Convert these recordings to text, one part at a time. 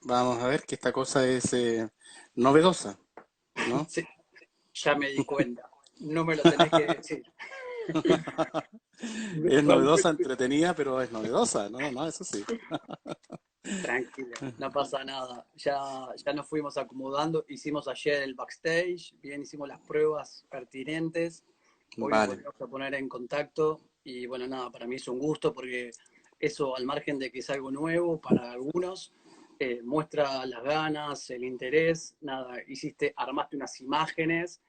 vamos a ver que esta cosa es novedosa, ¿no? Sí, ya me di cuenta. No me lo tenés que decir. Es novedosa, Realmente entretenida, pero es novedosa, ¿no? No, eso sí. tranquilo, no pasa nada. Ya nos fuimos acomodando. Hicimos ayer el backstage, bien hicimos las pruebas pertinentes. Hoy nos Vale. volvemos a poner en contacto. Y bueno, nada, para mí es un gusto porque eso, al margen de que es algo nuevo para algunos, muestra las ganas, el interés. Nada, armaste unas imágenes,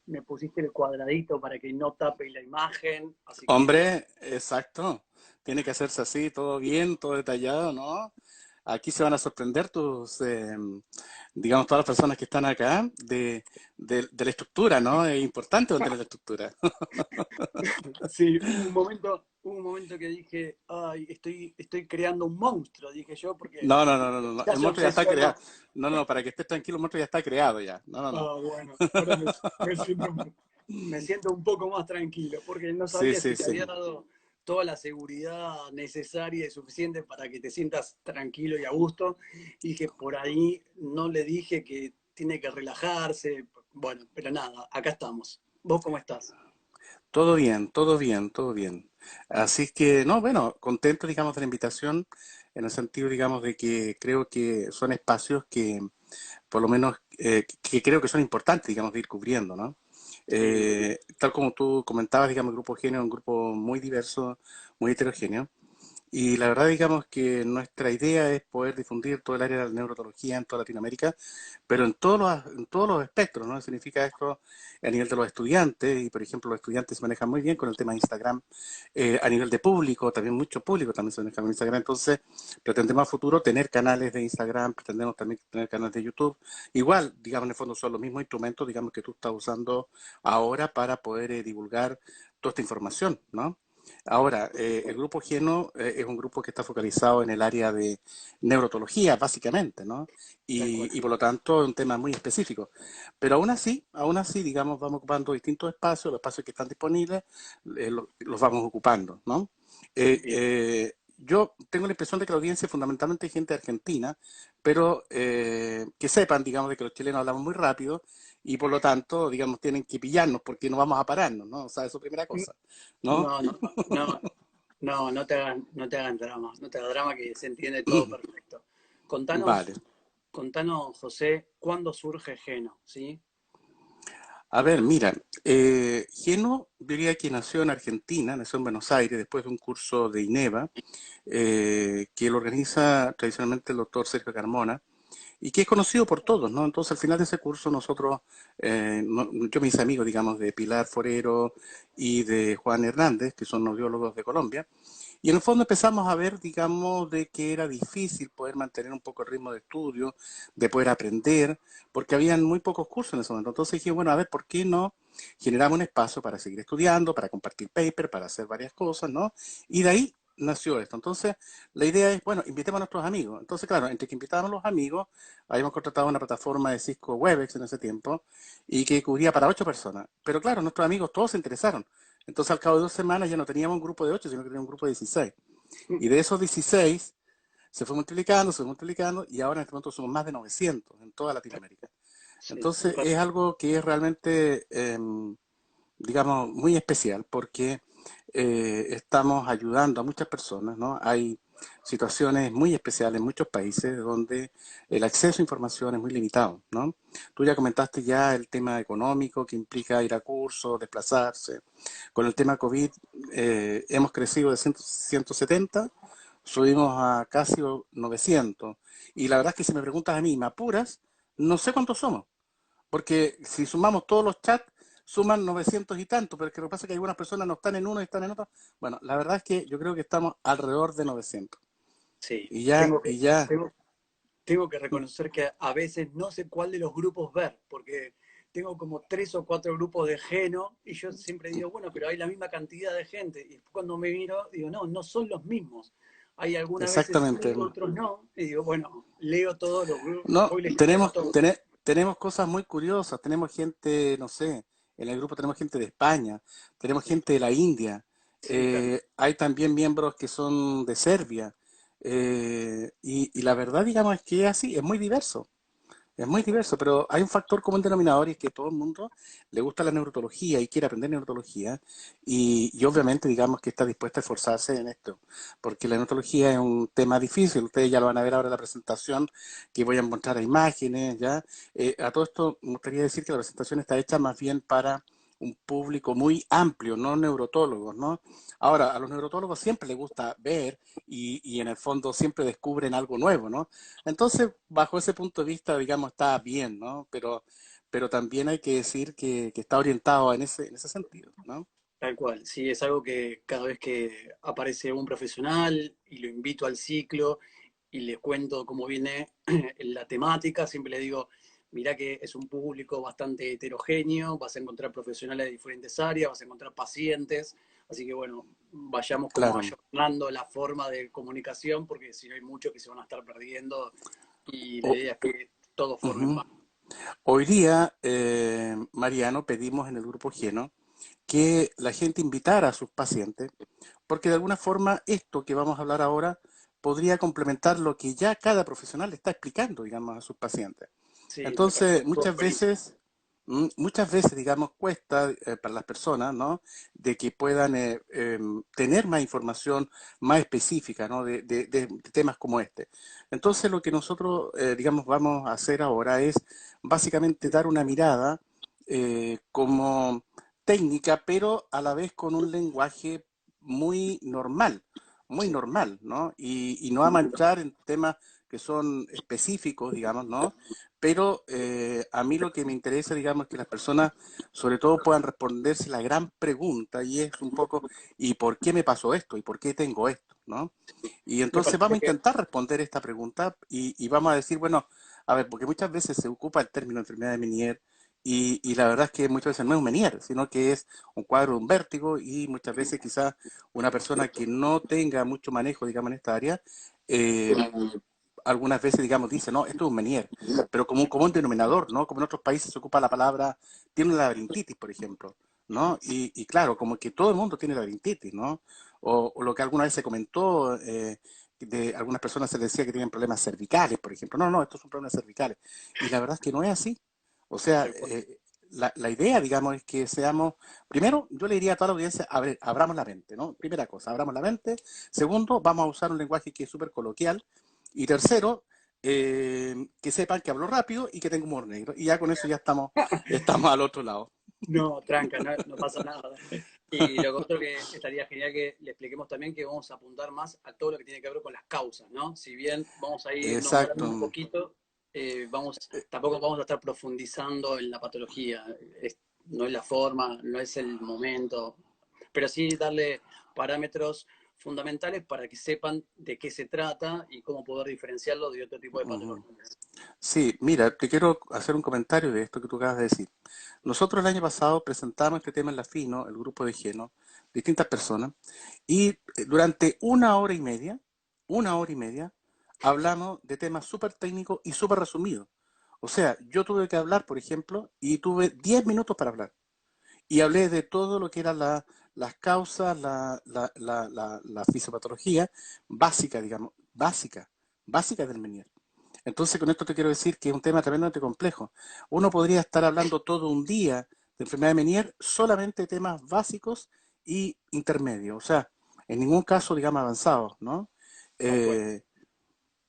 me pusiste el cuadradito para que no tape la imagen. Así que Hombre, exacto. Tiene que hacerse así, todo bien, todo detallado, ¿no? Aquí se van a sorprender digamos, todas las personas que están acá de la estructura, ¿no? Es importante mantener la estructura. sí, hubo un momento que dije, ay, estoy creando un monstruo, dije yo, porque No, no, no, no, no, no. ya El se monstruo ya está creado. obsesionó. No, no, para que estés tranquilo, el monstruo ya está creado ya. No, no, no. Ah, bueno, ahora me siento un poco más tranquilo, porque no Sí, sabía si sí, te sí. había dado toda la seguridad necesaria y suficiente para que te sientas tranquilo y a gusto, y que por ahí no le dije que tiene que relajarse. Bueno, pero nada, acá estamos. ¿Vos cómo estás? Todo bien, todo bien, todo bien. Así que, no, bueno, contento, digamos, de la invitación, en el sentido, digamos, de que creo que son espacios que, por lo menos, que creo que son importantes, digamos, de ir cubriendo, ¿no? Sí, Tal como tú comentabas, digamos, el Grupo Género es un grupo muy diverso, muy heterogéneo. Y la verdad, digamos que nuestra idea es poder difundir todo el área de la neurología en toda Latinoamérica, pero en todos los espectros, ¿no? Significa esto a nivel de los estudiantes, y por ejemplo los estudiantes se manejan muy bien con el tema de Instagram, a nivel de público, también mucho público también se maneja con Instagram, entonces pretendemos a futuro tener canales de Instagram, pretendemos también tener canales de YouTube, igual, digamos, en el fondo son los mismos instrumentos, digamos, que tú estás usando ahora para poder divulgar toda esta información, ¿no? Ahora, el grupo Geno es un grupo que está focalizado en el área de neurotología, básicamente, ¿no? tal cual. Y por lo tanto es un tema muy específico. Pero aún así, digamos, vamos ocupando distintos espacios, los espacios que están disponibles, los vamos ocupando, ¿no? Bien. Yo tengo la impresión de que la audiencia es fundamentalmente gente argentina, pero que sepan, digamos, de que los chilenos hablamos muy rápido y por lo tanto, digamos, tienen que pillarnos porque no vamos a pararnos, ¿no? O sea, eso es primera cosa, ¿no? No, no, no, no, no te hagan drama, no te hagas drama que se entiende todo perfecto. Vale. Contanos, contanos, José, ¿cuándo surge Geno? ¿Sí? A ver, mira, Geno diría que nació en Argentina, nació en Buenos Aires después de un curso de INEVA, que lo organiza tradicionalmente el doctor Sergio Carmona, y que es conocido por todos, ¿no? Entonces, al final de ese curso, nosotros, yo me hice amigo, digamos, de Pilar Forero y de Juan Hernández, que son audiólogos de Colombia, y en el fondo empezamos a ver, digamos, de que era difícil poder mantener un poco el ritmo de estudio, de poder aprender, porque habían muy pocos cursos en ese momento. Entonces dije, bueno, a ver, ¿por qué no generamos un espacio para seguir estudiando, para compartir paper, para hacer varias cosas, ¿no? Y de ahí nació esto. Entonces, la idea es, bueno, invitemos a nuestros amigos. Entonces, claro, entre que invitábamos a los amigos, habíamos contratado una plataforma de Cisco Webex en ese tiempo y que cubría para 8 personas. Pero claro, nuestros amigos todos se interesaron. Entonces, al cabo de 2 semanas ya no teníamos un grupo de 8, sino que teníamos un grupo de 16. Y de esos 16 se fue multiplicando y ahora en este momento somos más de 900 en toda Latinoamérica. Sí, Entonces, es algo que es realmente, digamos, muy especial porque estamos ayudando a muchas personas, ¿no? Hay situaciones muy especiales en muchos países donde el acceso a información es muy limitado, ¿no? Tú ya comentaste ya el tema económico que implica ir a cursos, desplazarse. Con el tema COVID hemos crecido de 170, subimos a casi 900. Y la verdad es que si me preguntas a mí, me apuras, no sé cuántos somos. Porque si sumamos todos los chats, suman 900 y tanto, pero es que lo que pasa es que algunas personas no están en uno y están en otro. Bueno, la verdad es que yo creo que estamos alrededor de 900. sí. Y ya, y ya, Tengo que reconocer que a veces no sé cuál de los grupos ver, porque tengo como tres o cuatro grupos de Geno y yo siempre digo, bueno, pero hay la misma cantidad de gente. Y después cuando me miro, digo, no, no son los mismos. Hay algunas veces exactamente. sí, otros no. Y digo, bueno, leo todos los grupos, No, voy leyendo todo. tenemos cosas muy curiosas. Tenemos gente, no sé, en el grupo tenemos gente de España, tenemos Sí, gente de la India, sí, hay también miembros que son de Serbia, Y la verdad, digamos, es que es así, es muy diverso. Es muy diverso, pero hay un factor común denominador y es que todo el mundo le gusta la neurología y quiere aprender neurología y obviamente digamos que está dispuesta a esforzarse en esto, porque la neurología es un tema difícil, ustedes ya lo van a ver ahora en la presentación que voy a mostrar imágenes, ¿ya? A todo esto me gustaría decir que la presentación está hecha más bien para un público muy amplio, no neurotólogos, ¿no? Ahora, a los neurotólogos siempre les gusta ver y en el fondo siempre descubren algo nuevo, ¿no? Entonces, bajo ese punto de vista, digamos, está bien, ¿no? Pero también hay que decir que está orientado en ese sentido, ¿no? Tal cual, sí, es algo que cada vez que aparece un profesional y lo invito al ciclo y le cuento cómo viene la temática, siempre le digo, mirá que es un público bastante heterogéneo, vas a encontrar profesionales de diferentes áreas, vas a encontrar pacientes, así que bueno, vayamos como Claro. ayornando la forma de comunicación, porque si no hay muchos que se van a estar perdiendo y la O- idea es que todos formen Ujú. parte. Hoy día, Mariano, pedimos en el grupo Geno que la gente invitara a sus pacientes, porque de alguna forma esto que vamos a hablar ahora podría complementar lo que ya cada profesional está explicando, digamos, a sus pacientes. Sí, me parece Entonces, buenísimo. muchas veces, digamos, cuesta para las personas, ¿no? De que puedan tener más información más específica, ¿no? De temas como este. Entonces, lo que nosotros, digamos, vamos a hacer ahora es básicamente dar una mirada como técnica, pero a la vez con un lenguaje muy Sí. normal, ¿no? Y no vamos a entrar en temas que son específicos, digamos, ¿no? Pero a mí lo que me interesa, digamos, es que las personas sobre todo puedan responderse la gran pregunta y es un poco, ¿y por qué me pasó esto? ¿Y por qué tengo esto? ¿No? Y Me entonces vamos parece a que intentar responder esta pregunta y vamos a decir, bueno, a ver, porque muchas veces se ocupa el término enfermedad de Meniere y la verdad es que muchas veces no es un Meniere, sino que es un cuadro de un vértigo y muchas veces quizás una persona que no tenga mucho manejo, digamos, en esta área, eh, algunas veces, digamos, dice, no, esto es un Meniere, pero como un común denominador, ¿no? Como en otros países se ocupa la palabra, tiene una laberintitis, por ejemplo, ¿no? Y claro, como que todo el mundo tiene laberintitis, ¿no? O lo que alguna vez se comentó, de algunas personas se les decía que tienen problemas cervicales, por ejemplo. No, no, estos son problemas cervicales. Y la verdad es que no es así. O sea, tal cual. la idea, digamos, es que seamos, primero, yo le diría a toda la audiencia, a ver, abramos la mente, ¿no? Primera cosa, abramos la mente. Segundo, vamos a usar un lenguaje que es súper coloquial. Y tercero, que sepan que hablo rápido y que tengo humor negro. Y ya con eso ya estamos al otro lado. No, tranca, no, no pasa nada. Y lo otro que estaría genial que le expliquemos también que vamos a apuntar más a todo lo que tiene que ver con las causas, ¿no? Si bien vamos a ir Exacto. nombrando un poquito, tampoco vamos a estar profundizando en la patología. No es la forma, no es el momento, pero sí darle parámetros fundamentales para que sepan de qué se trata y cómo poder diferenciarlo de otro tipo de Ujú. patologías. Sí, mira, te quiero hacer un comentario de esto que tú acabas de decir. Nosotros el año pasado presentamos este tema en la FINO, el grupo de Geno, distintas personas, y durante una hora y media, hablamos de temas súper técnicos y súper resumidos. O sea, yo tuve que hablar, por ejemplo, y tuve 10 minutos para hablar. Y hablé de todo lo que eran las causas, la fisiopatología básica, digamos, básica del Meniere. Entonces, con esto te quiero decir que es un tema tremendamente complejo. Uno podría estar hablando todo un día de enfermedad de Meniere solamente de temas básicos y intermedios, o sea, en ningún caso, digamos, avanzados, ¿no? Tal cual. Eh,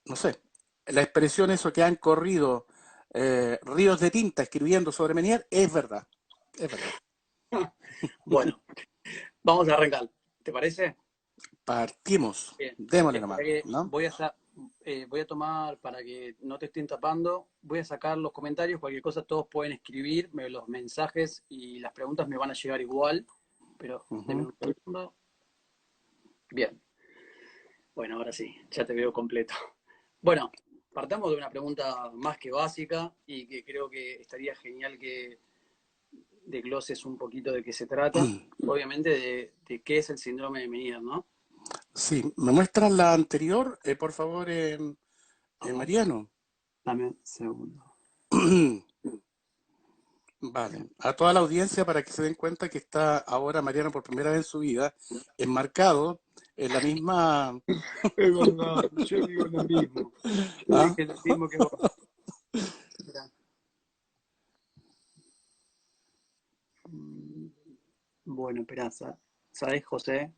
no sé, la expresión eso que han corrido ríos de tinta escribiendo sobre Meniere es verdad, es verdad. Bueno, vamos a arrancar. ¿Te parece? Partimos, Bien. démosle Espera nomás, que ¿no? voy a tomar, para que no te estén tapando, voy a sacar los comentarios, cualquier cosa todos pueden escribir, los mensajes y las preguntas me van a llegar igual, pero denme Ujú. un segundo. Bien, bueno, ahora sí, ya te veo completo. Bueno, partamos de una pregunta más que básica y que creo que estaría genial que desgloses un poquito de qué se trata, obviamente de qué es el síndrome de Meniere, ¿no? Sí, ¿me muestran la anterior, por favor, Vamos, Mariano? dame un segundo. Vale, a toda la audiencia para que se den cuenta que está ahora Mariano por primera vez en su vida enmarcado en la misma... Es verdad, yo digo lo mismo. Yo ¿Ah? dije lo mismo que vos. Mirá. Mm, Bueno, esperá, ¿sabés, José?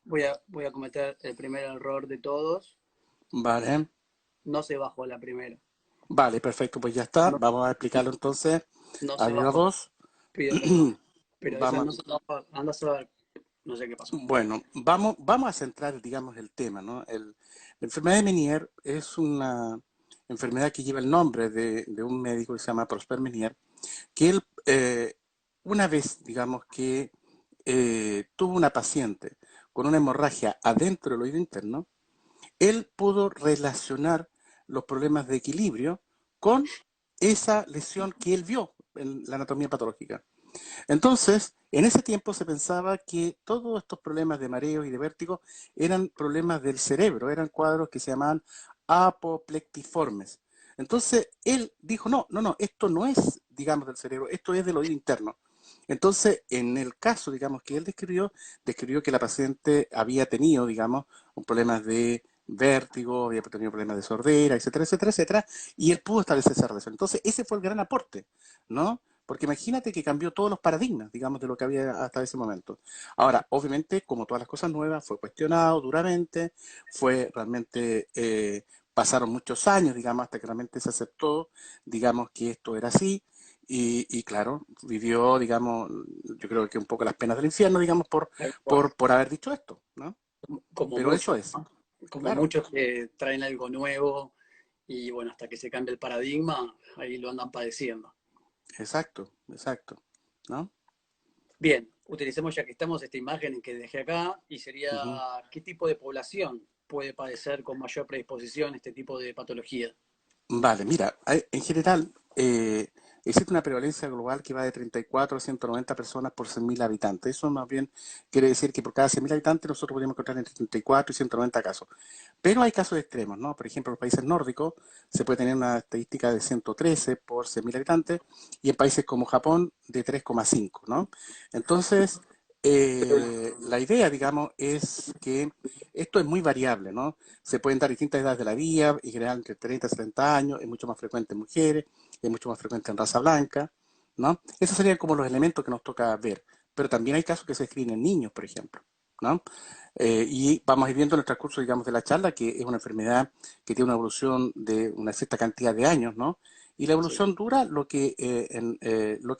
Voy a cometer el primer error de todos. Vale, No se bajó la primera. vale, perfecto, pues ya está. No, Vamos a explicarlo entonces no a se viva bajó. voz. Pido perdón. Pero esa Vamos, no se bajó. Anda a saber. No sé qué pasó. bueno, vamos a centrar, digamos, el tema, ¿no? La enfermedad de Meniere es una enfermedad que lleva el nombre de un médico que se llama Prosper Meniere, que él, una vez, digamos, que tuvo una paciente con una hemorragia adentro del oído interno, él pudo relacionar los problemas de equilibrio con esa lesión que él vio en la anatomía patológica. Entonces, en ese tiempo se pensaba que todos estos problemas de mareo y de vértigo eran problemas del cerebro, eran cuadros que se llamaban apoplectiformes. Entonces, él dijo, no, no, no, esto no es, digamos, del cerebro, esto es del oído interno. Entonces, en el caso, digamos, que él describió que la paciente había tenido, digamos, un problema de vértigo, había tenido problemas de sordera, etcétera, etcétera, etcétera, y él pudo establecer esa relación. Entonces, ese fue el gran aporte, ¿no? Porque imagínate que cambió todos los paradigmas, digamos, de lo que había hasta ese momento. Ahora, obviamente, como todas las cosas nuevas, fue cuestionado duramente, fue realmente, pasaron muchos años, digamos, hasta que realmente se aceptó, digamos, que esto era así. Y claro, vivió, digamos, yo creo que un poco las penas del infierno, digamos, Tal cual. por haber dicho esto, ¿no? Como Pero eso muchos, es, ¿no? Como claro, muchos que traen algo nuevo y bueno, hasta que se cambie el paradigma, ahí lo andan padeciendo. exacto, exacto, ¿no? Bien, utilicemos ya que estamos esta imagen que dejé acá y sería Ujú. qué tipo de población puede padecer con mayor predisposición este tipo de patología. Vale, mira, en general existe una prevalencia global que va de 34 a 190 personas por 100.000 habitantes. Eso más bien quiere decir que por cada 100.000 habitantes nosotros podríamos encontrar entre 34 y 190 casos. Pero hay casos extremos, ¿no? Por ejemplo, en los países nórdicos se puede tener una estadística de 113 por 100.000 habitantes y en países como Japón de 3,5, ¿no? Entonces, la idea, digamos, es que esto es muy variable, ¿no? Se pueden dar distintas edades de la vida, y general entre 30 y 70 años, es mucho más frecuente en mujeres, es mucho más frecuente en raza blanca, ¿no? Esos serían como los elementos que nos toca ver. Pero también hay casos que se escriben en niños, por ejemplo, ¿no? Y vamos a ir viendo en el transcurso, digamos, de la charla que es una enfermedad que tiene una evolución de una cierta cantidad de años, ¿no? Y la Sí, evolución dura lo que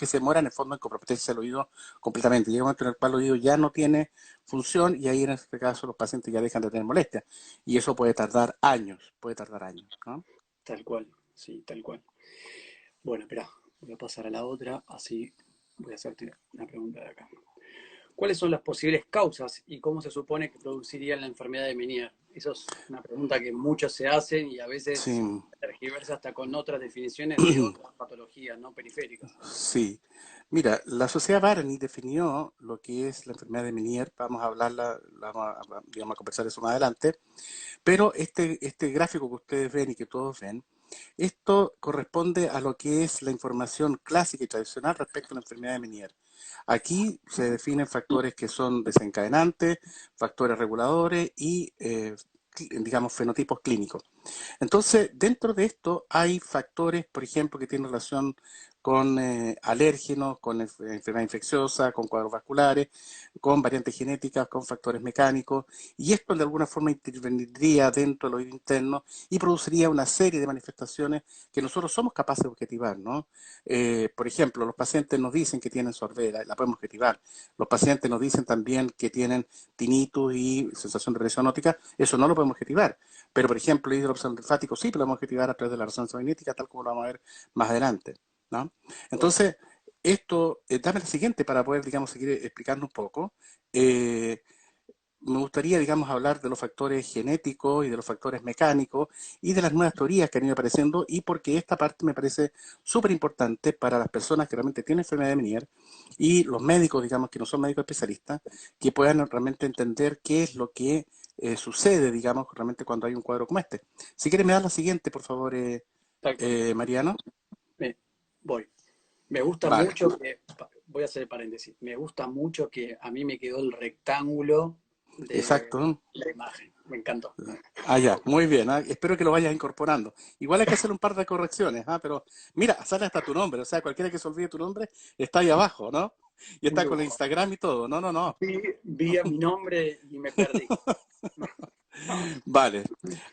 se demora en el fondo en comprometerse el oído completamente. Llega un momento en el cual el oído ya no tiene función y ahí en este caso los pacientes ya dejan de tener molestias. Y eso puede tardar años, ¿no? tal cual, sí, tal cual. Bueno, espera, voy a pasar a la otra, así voy a hacerte una pregunta de acá. ¿Cuáles son las posibles causas y cómo se supone que produciría la enfermedad de Meniere? Eso es una pregunta que muchos se hacen y a veces Sí, tergiversa hasta con otras definiciones de otras patologías no periféricas. sí. Mira, la sociedad Barney definió lo que es la enfermedad de Meniere. Vamos a hablarla, digamos, a conversar eso más adelante. Pero este gráfico que ustedes ven y que todos ven, esto corresponde a lo que es la información clásica y tradicional respecto a la enfermedad de Meniere. Aquí se definen factores que son desencadenantes, factores reguladores y, digamos, fenotipos clínicos. Entonces, dentro de esto hay factores, por ejemplo, que tienen relación con alérgenos, con enfermedad infecciosa, con cuadros vasculares, con variantes genéticas, con factores mecánicos, y esto de alguna forma intervendría dentro del oído interno y produciría una serie de manifestaciones que nosotros somos capaces de objetivar, ¿no? Por ejemplo, los pacientes nos dicen que tienen sordera, la podemos objetivar. Los pacientes nos dicen también que tienen tinnitus y sensación de presión óptica, eso no lo podemos objetivar. Pero, por ejemplo, el hidroxal linfático sí podemos objetivar a través de la resonancia magnética, tal como lo vamos a ver más adelante, ¿no? Claro. Entonces, esto, dame la siguiente para poder, digamos, seguir explicando un poco. Eh, Me gustaría, digamos, hablar de los factores genéticos y de los factores mecánicos y de las nuevas teorías que han ido apareciendo y porque esta parte me parece súper importante para las personas que realmente tienen enfermedad de Meniere y los médicos, digamos, que no son médicos especialistas, que puedan realmente entender qué es lo que sucede, digamos, realmente cuando hay un cuadro como este. Si quieres me das la siguiente, por favor, Tal cual. Mariano. Me, voy. Me gusta Vale. mucho que, voy a hacer paréntesis, me gusta mucho que a mí me quedó el rectángulo de exacto. la imagen. Me encantó. Ah, ya, muy bien. Espero que lo vayas incorporando. Igual hay que hacer un par de correcciones, pero mira, sale hasta tu nombre. O sea, cualquiera que se olvide tu nombre está ahí abajo, ¿no? Y Un está con el lujo. Instagram y todo. No, no, no. Vi a mi nombre y me perdí. Vale.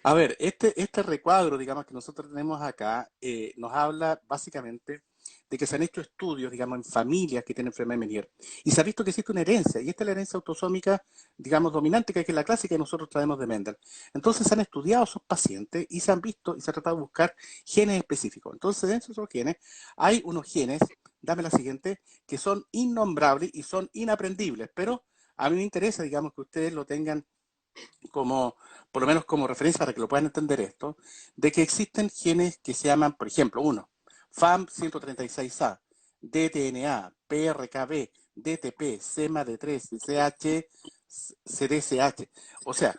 A ver, este recuadro, digamos, que nosotros tenemos acá, nos habla básicamente de que se han hecho estudios, digamos, en familias que tienen enfermedad de Meniere. Y se ha visto que existe una herencia, y esta es la herencia autosómica, digamos, dominante, que es la clásica que nosotros traemos de Mendel. Entonces se han estudiado a esos pacientes y se han visto y se ha tratado de buscar genes específicos. Entonces, dentro de esos genes hay unos genes, dame la siguiente, que son innombrables y son inaprendibles, pero a mí me interesa, digamos, que ustedes lo tengan como, por lo menos como referencia para que lo puedan entender esto, de que existen genes que se llaman, por ejemplo, uno, FAM136A, DTNA, PRKB, DTP, SEMA-D3, CH, CDCH. O sea,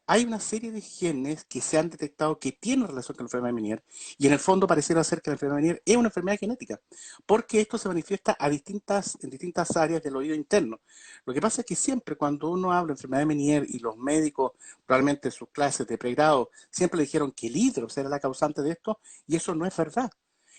hay una serie de genes que se han detectado que tienen relación con la enfermedad de Meniere y en el fondo pareciera ser que la enfermedad de Meniere es una enfermedad genética, porque esto se manifiesta en distintas áreas del oído interno. Lo que pasa es que siempre cuando uno habla de enfermedad de Meniere y los médicos, probablemente en sus clases de pregrado, siempre le dijeron que el hidrops era la causante de esto, y eso no es verdad.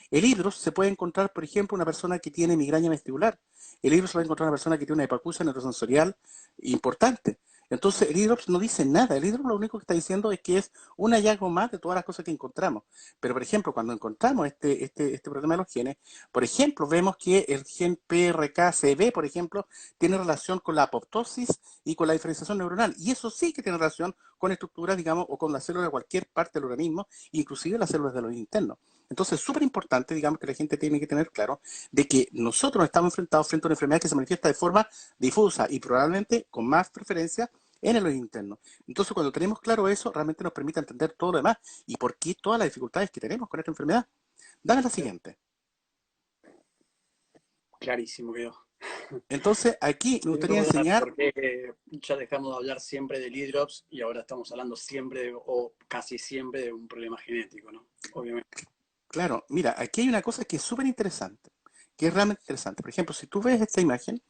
El hidrops se puede encontrar, por ejemplo, una persona que tiene migraña vestibular. El hidrops se puede encontrar una persona que tiene una hipoacusia neurosensorial importante. Entonces, el hidrops no dice nada. El hidrops lo único que está diciendo es que es un hallazgo más de todas las cosas que encontramos. Pero, por ejemplo, cuando encontramos este problema de los genes, por ejemplo, vemos que el gen PRKCB, por ejemplo, tiene relación con la apoptosis y con la diferenciación neuronal. Y eso sí que tiene relación con estructuras, digamos, o con las células de cualquier parte del organismo, inclusive las células del oído interno. Entonces, súper importante, digamos, que la gente tiene que tener claro de que nosotros estamos enfrentados frente a una enfermedad que se manifiesta de forma difusa y probablemente con más preferencia en el oído interno. Entonces, cuando tenemos claro eso, realmente nos permite entender todo lo demás y por qué todas las dificultades que tenemos con esta enfermedad. Dame la siguiente. Clarísimo quedó. Entonces, aquí me Sin gustaría duda, enseñar, porque ya dejamos de hablar siempre del hidrops y ahora estamos hablando siempre o casi siempre de un problema genético, ¿no? Obviamente. claro, mira, aquí hay una cosa que es súper interesante, que es realmente interesante. Por ejemplo, si tú ves esta imagen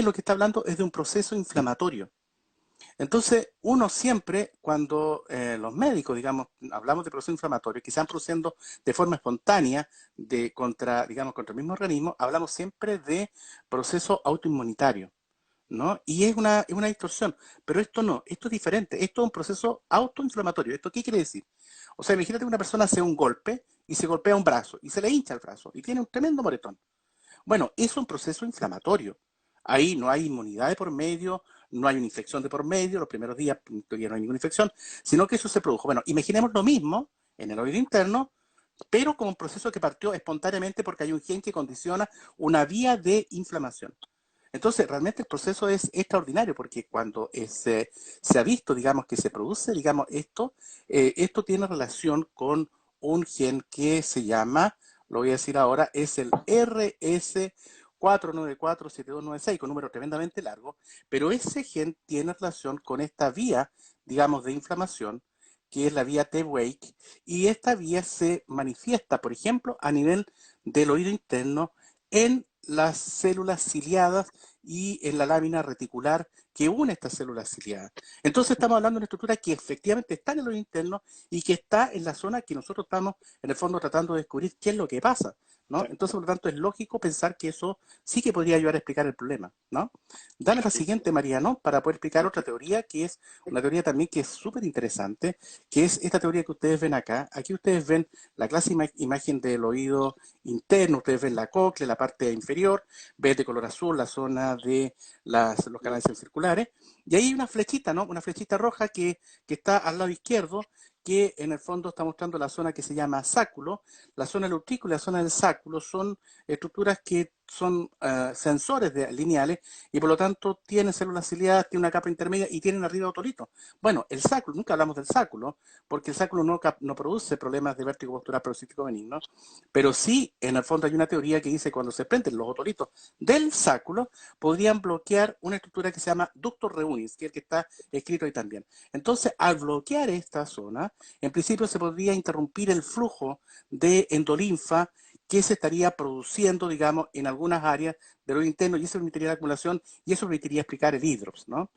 lo que está hablando es de un proceso inflamatorio. Entonces, uno siempre, cuando los médicos, digamos, hablamos de procesos inflamatorios que se van produciendo de forma espontánea digamos, contra el mismo organismo, hablamos siempre de proceso autoinmunitario, ¿no? Y es una distorsión, pero esto no, esto es diferente, esto es un proceso autoinflamatorio. ¿Esto qué quiere decir? O sea, imagínate que una persona hace un golpe y se golpea un brazo y se le hincha el brazo y tiene un tremendo moretón. Bueno, es un proceso inflamatorio. Ahí no hay inmunidad de por medio, no hay una infección de por medio, los primeros días todavía no hay ninguna infección, sino que eso se produjo. Bueno, imaginemos lo mismo en el oído interno, pero como un proceso que partió espontáneamente porque hay un gen que condiciona una vía de inflamación. Entonces, realmente el proceso es extraordinario porque cuando se ha visto, digamos, que se produce, digamos, esto tiene relación con un gen que se llama, lo voy a decir ahora, es el RS4947296, con un número tremendamente largo, pero ese gen tiene relación con esta vía, digamos, de inflamación, que es la vía T-Wake, y esta vía se manifiesta, por ejemplo, a nivel del oído interno en las células ciliadas y en la lámina reticular que une estas células ciliadas. Entonces estamos hablando de una estructura que efectivamente está en el oído interno y que está en la zona que nosotros estamos en el fondo tratando de descubrir qué es lo que pasa, ¿no? Entonces, por lo tanto, es lógico pensar que eso sí que podría ayudar a explicar el problema, ¿no? Dame la siguiente, Mariano, para poder explicar otra teoría que es una teoría también que es súper interesante, que es esta teoría que ustedes ven acá. Aquí ustedes ven la clásica imagen del oído interno, ustedes ven la cóclea, la parte inferior, ven de color azul la zona de los canales circulares, y ahí hay una flechita, ¿no? Una flechita roja que está al lado izquierdo, que en el fondo está mostrando la zona que se llama sáculo. La zona del utrículo y la zona del sáculo son estructuras que son sensores lineales y por lo tanto tienen células ciliadas, tienen una capa intermedia y tienen arriba otolito. Bueno, el sáculo, nunca hablamos del sáculo, porque el sáculo no produce problemas de vértigo postural paroxístico benigno, pero sí, en el fondo hay una teoría que dice que cuando se prenden los otolitos del sáculo, podrían bloquear una estructura que se llama ductus reunis, que es el que está escrito ahí también. Entonces, al bloquear esta zona, en principio se podría interrumpir el flujo de endolinfa que se estaría produciendo, digamos, en algunas áreas del oído interno y eso permitiría la acumulación y eso permitiría explicar el hidrops, ¿no?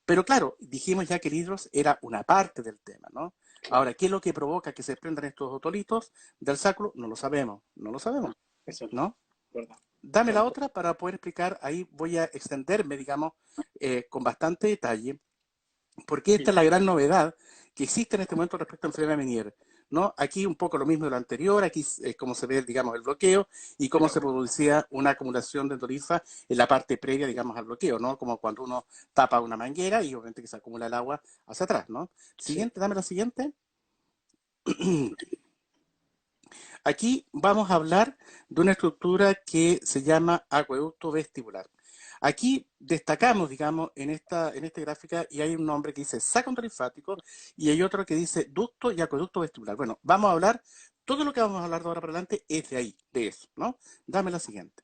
Pero claro, dijimos ya que el hidros era una parte del tema, ¿no? Claro, Ahora, ¿qué es lo que provoca que se desprendan estos otolitos del sacro? No lo sabemos, no lo sabemos, no, eso no, ¿no? verdad. Dame Tal la cual. otra para poder explicar, ahí voy a extenderme, digamos, con bastante detalle, porque esta Bien, es la gran novedad que existe en este momento respecto a enfermedad Meniere, ¿no? Aquí un poco lo mismo de lo anterior, aquí es como se ve, digamos, el bloqueo y cómo pero se producía una acumulación de endorfinas en la parte previa, digamos, al bloqueo, ¿no? Como cuando uno tapa una manguera y obviamente que se acumula el agua hacia atrás, ¿no? sí, Siguiente, dame la siguiente. Aquí vamos a hablar de una estructura que se llama acueducto vestibular. Aquí destacamos, digamos, en esta gráfica, y hay un nombre que dice saco endorifático y hay otro que dice ducto y acueducto vestibular. Bueno, vamos a hablar, todo lo que vamos a hablar de ahora para adelante es de ahí, de eso, ¿no? Dame la siguiente.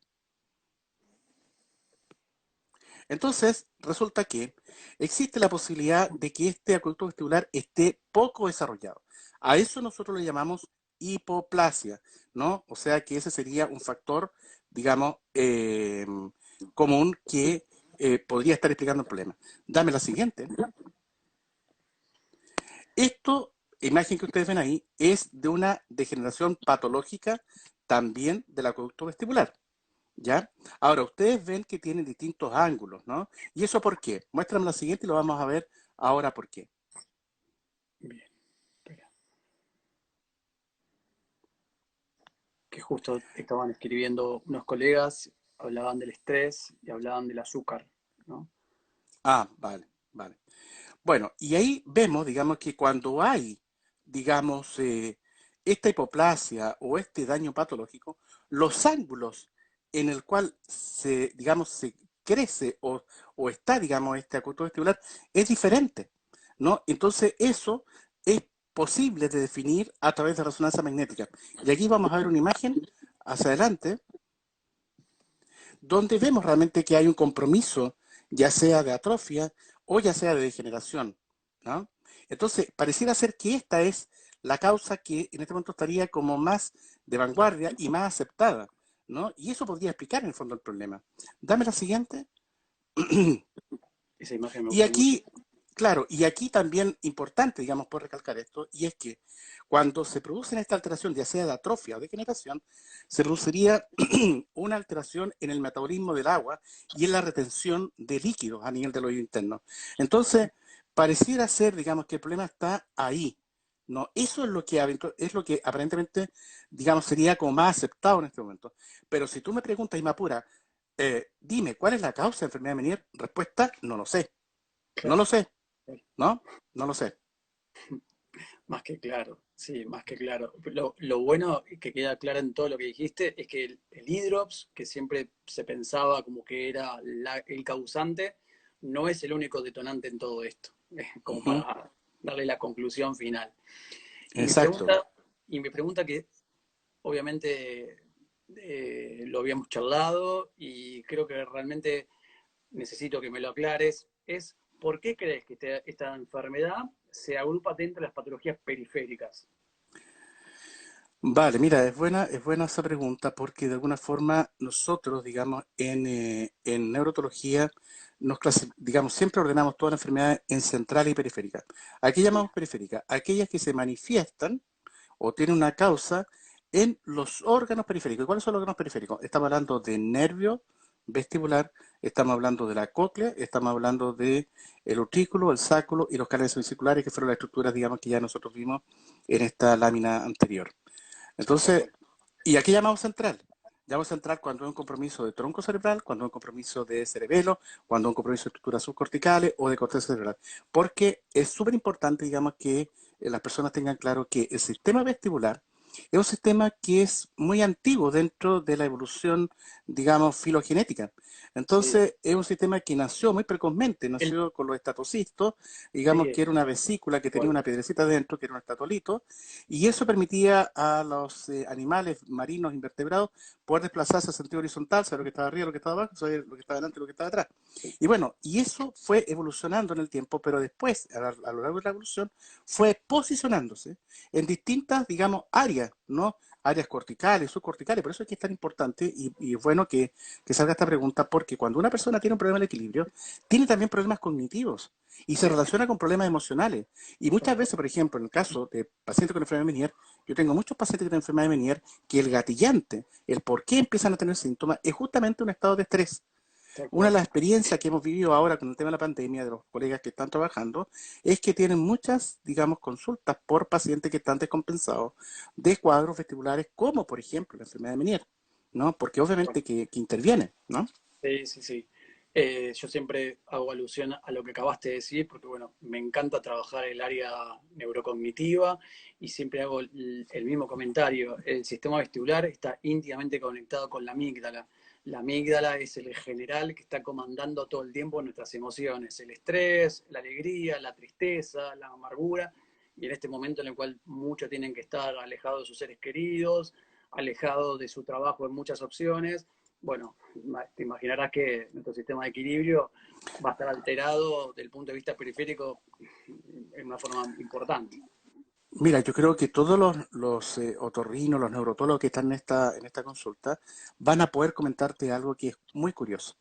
Entonces, resulta que existe la posibilidad de que este acueducto vestibular esté poco desarrollado. A eso nosotros le llamamos hipoplasia, ¿no? O sea que ese sería un factor, digamos, común que podría estar explicando el problema. Dame la siguiente. Esto, imagen que ustedes ven ahí, es de una degeneración patológica también del acueducto vestibular. ¿Ya? Ahora, ustedes ven que tienen distintos ángulos, ¿no? ¿Y eso por qué? Muéstrame la siguiente y lo vamos a ver ahora por qué. bien, espera. Que justo estaban escribiendo unos colegas, hablaban del estrés y hablaban del azúcar, ¿no? Ah, vale, vale. Bueno, y ahí vemos, digamos, que cuando hay, digamos, esta hipoplasia o este daño patológico, los ángulos en el cual se, digamos, se crece o está, digamos, este acueducto vestibular es diferente, ¿no? Entonces, eso es posible de definir a través de resonancia magnética. Y aquí vamos a ver una imagen hacia adelante, donde vemos realmente que hay un compromiso, ya sea de atrofia o ya sea de degeneración, ¿no? Entonces, pareciera ser que esta es la causa que en este momento estaría como más de vanguardia y más aceptada, ¿no? Y eso podría explicar en el fondo el problema. Dame la siguiente. Esa imagen me Y gustó mucho. aquí, claro, y aquí también importante, digamos, por recalcar esto, y es que cuando se produce esta alteración, ya sea de atrofia o degeneración, se produciría una alteración en el metabolismo del agua y en la retención de líquidos a nivel del oído interno. Entonces, pareciera ser, digamos, que el problema está ahí. No, eso es lo que aparentemente, digamos, sería como más aceptado en este momento. Pero si tú me preguntas y me apuras, dime, ¿cuál es la causa de enfermedad de Meniere? Respuesta, no lo sé. No Claro, lo sé, ¿no? No lo sé. más que claro, sí, más que claro. Lo bueno que queda claro en todo lo que dijiste es que el hidrops, que siempre se pensaba como que era el causante, no es el único detonante en todo esto, como Ujú. para darle la conclusión final. Y mi Exacto. pregunta, y mi pregunta que obviamente lo habíamos charlado y creo que realmente necesito que me lo aclares, es ¿por qué crees que esta enfermedad se agrupa dentro de las patologías periféricas? Vale, mira, es buena esa pregunta porque de alguna forma nosotros, digamos, en neurotología, digamos, siempre ordenamos todas las enfermedades en central y periférica. ¿A qué Sí, llamamos periférica? Aquellas que se manifiestan o tienen una causa en los órganos periféricos. ¿Y cuáles son los órganos periféricos? Estamos hablando de nervio vestibular, estamos hablando de la cóclea, estamos hablando de el utrículo, el sáculo y los canales semicirculares, que fueron las estructuras, digamos, que ya nosotros vimos en esta lámina anterior. Entonces, perfecto. ¿y a qué llamamos central? Llamamos central cuando hay un compromiso de tronco cerebral, cuando hay un compromiso de cerebelo, cuando hay un compromiso de estructuras subcorticales o de corteza cerebral. Porque es súper importante, digamos, que las personas tengan claro que el sistema vestibular es un sistema que es muy antiguo dentro de la evolución, digamos, filogenética. Sí, Entonces, es un sistema que nació muy precozmente, el, nació con los estatocistos, digamos sí, que era una vesícula que tenía igual, una piedrecita dentro, que era un estatolito, y eso permitía a los animales marinos invertebrados poder desplazarse a sentido horizontal, saber lo que estaba arriba, lo que estaba abajo, saber lo que estaba delante y lo que estaba atrás. sí, Y bueno, y eso fue evolucionando en el tiempo, pero después, a lo largo de la evolución, fue posicionándose en distintas, digamos, áreas. ¿no? Áreas corticales, subcorticales, por eso es que es tan importante y es bueno que salga esta pregunta, porque cuando una persona tiene un problema de equilibrio, tiene también problemas cognitivos y se Sí, relaciona con problemas emocionales. Y muchas veces, por ejemplo, en el caso de pacientes con enfermedad de Meniere, yo tengo muchos pacientes que tienen enfermedad de Meniere, que el gatillante, el por qué empiezan a tener síntomas, es justamente un estado de estrés. tal Una de cual. las experiencias que hemos vivido ahora con el tema de la pandemia, de los colegas que están trabajando, es que tienen muchas, digamos, consultas por pacientes que están descompensados de cuadros vestibulares, como por ejemplo la enfermedad de Meniere, ¿no? Porque obviamente que interviene, ¿no? Sí, sí, sí. Yo siempre hago alusión a lo que acabaste de decir, porque bueno, me encanta trabajar el área neurocognitiva y siempre hago el mismo comentario. El sistema vestibular está íntimamente conectado con la amígdala. La amígdala es el general que está comandando todo el tiempo nuestras emociones, el estrés, la alegría, la tristeza, la amargura, y en este momento en el cual muchos tienen que estar alejados de sus seres queridos, alejados de su trabajo en muchas opciones. Bueno, te imaginarás que nuestro sistema de equilibrio va a estar alterado desde el punto de vista periférico en una forma importante. Mira, yo creo que todos los otorrinos, los neurotólogos que están en esta consulta, van a poder comentarte algo que es muy curioso.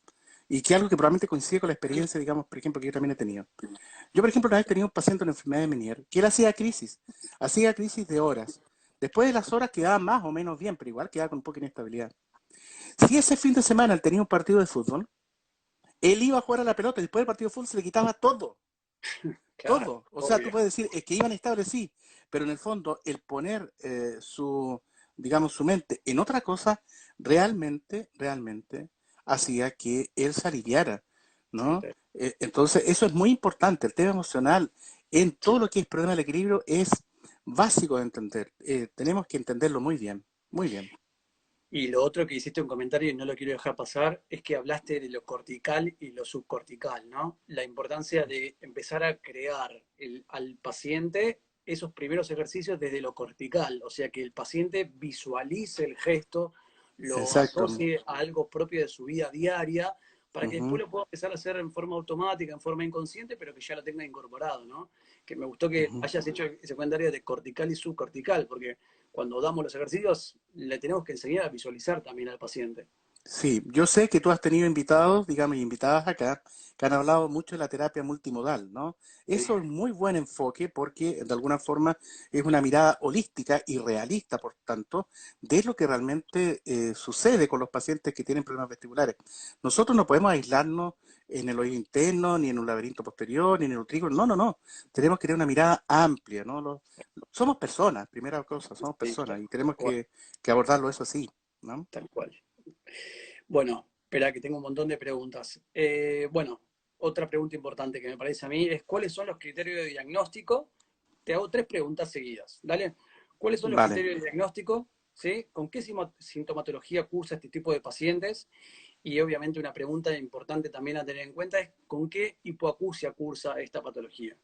Y que algo que probablemente coincide con la experiencia, digamos, por ejemplo, que yo también he tenido. Yo, por ejemplo, una vez tenía un paciente con enfermedad de Meniere que él hacía crisis de horas. Después de las horas quedaba más o menos bien, pero igual quedaba con poca inestabilidad. Si ese fin de semana él tenía un partido de fútbol, él iba a jugar a la pelota y después del partido de fútbol se le quitaba todo, Claro, todo. O sea, tú obvio. puedes decir, es que iban estables, sí, pero en el fondo el poner digamos, su mente en otra cosa, realmente hacía que él se aliviara, ¿no? Sí, Entonces, eso es muy importante. El tema emocional en todo sí. lo que es problema del equilibrio es básico de entender. Tenemos que entenderlo muy bien, muy bien. Y lo otro que hiciste un comentario y no lo quiero dejar pasar es que hablaste de lo cortical y lo subcortical, ¿no? La importancia de empezar a crear al paciente esos primeros ejercicios desde lo cortical, o sea, que el paciente visualice el gesto, lo Exacto. asocie a algo propio de su vida diaria, para que después Ujú, lo pueda empezar a hacer en forma automática, en forma inconsciente, pero que ya lo tenga incorporado, ¿no? Que me gustó que ujú. hayas hecho ese comentario de cortical y subcortical, porque cuando damos los ejercicios, le tenemos que enseñar a visualizar también al paciente. Sí, yo sé que tú has tenido invitados, digamos, y invitadas acá, que han hablado mucho de la terapia multimodal, ¿no? Sí, Eso es muy buen enfoque porque de alguna forma es una mirada holística y realista, por tanto, de lo que realmente sucede con los pacientes que tienen problemas vestibulares. Nosotros no podemos aislarnos en el oído interno, ni en un laberinto posterior, ni en el utrículo, no, no, no. Tenemos que tener una mirada amplia, ¿no? Somos personas, primera cosa, somos sí, personas y tal tenemos cual, que abordarlo eso así, ¿no? tal cual. Bueno, espera que tengo un montón de preguntas. Bueno, otra pregunta importante que me parece a mí es ¿cuáles son los criterios de diagnóstico? Te hago tres preguntas seguidas. Dale. ¿Cuáles son los Vale. criterios de diagnóstico? ¿Sí? ¿Con qué sintomatología cursa este tipo de pacientes? Y obviamente una pregunta importante también a tener en cuenta es ¿con qué hipoacusia cursa esta patología?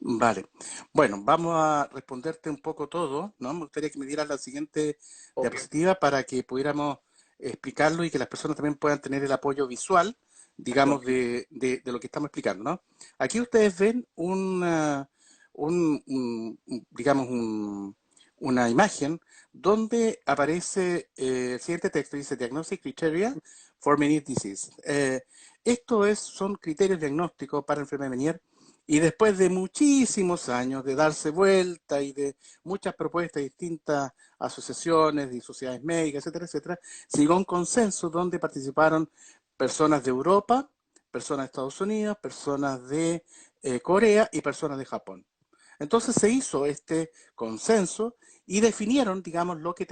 Vale. Bueno, vamos a responderte un poco todo, ¿no? Me gustaría que me dieras la siguiente Obvio. diapositiva para que pudiéramos explicarlo y que las personas también puedan tener el apoyo visual, Tal cual. digamos, de lo que estamos explicando, ¿no? Aquí ustedes ven digamos, una imagen donde aparece el siguiente texto, dice Diagnostic Criteria for Meniere Disease. Son criterios diagnósticos para enfermedad de Meniere y después de muchísimos años de darse vuelta y de muchas propuestas de distintas asociaciones y sociedades médicas, etcétera, etcétera, se llegó a un consenso donde participaron personas de Europa, personas de Estados Unidos, personas de Corea y personas de Japón. Entonces se hizo este consenso y definieron, digamos, lo que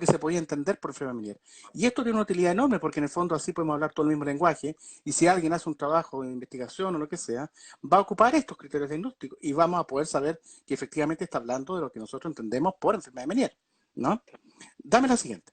se podía entender por enfermedad familiar. Y esto tiene una utilidad enorme porque en el fondo así podemos hablar todo el mismo lenguaje y si alguien hace un trabajo de investigación o lo que sea, va a ocupar estos criterios diagnósticos y vamos a poder saber que efectivamente está hablando de lo que nosotros entendemos por enfermedad de Meniere, ¿no? Dame la siguiente.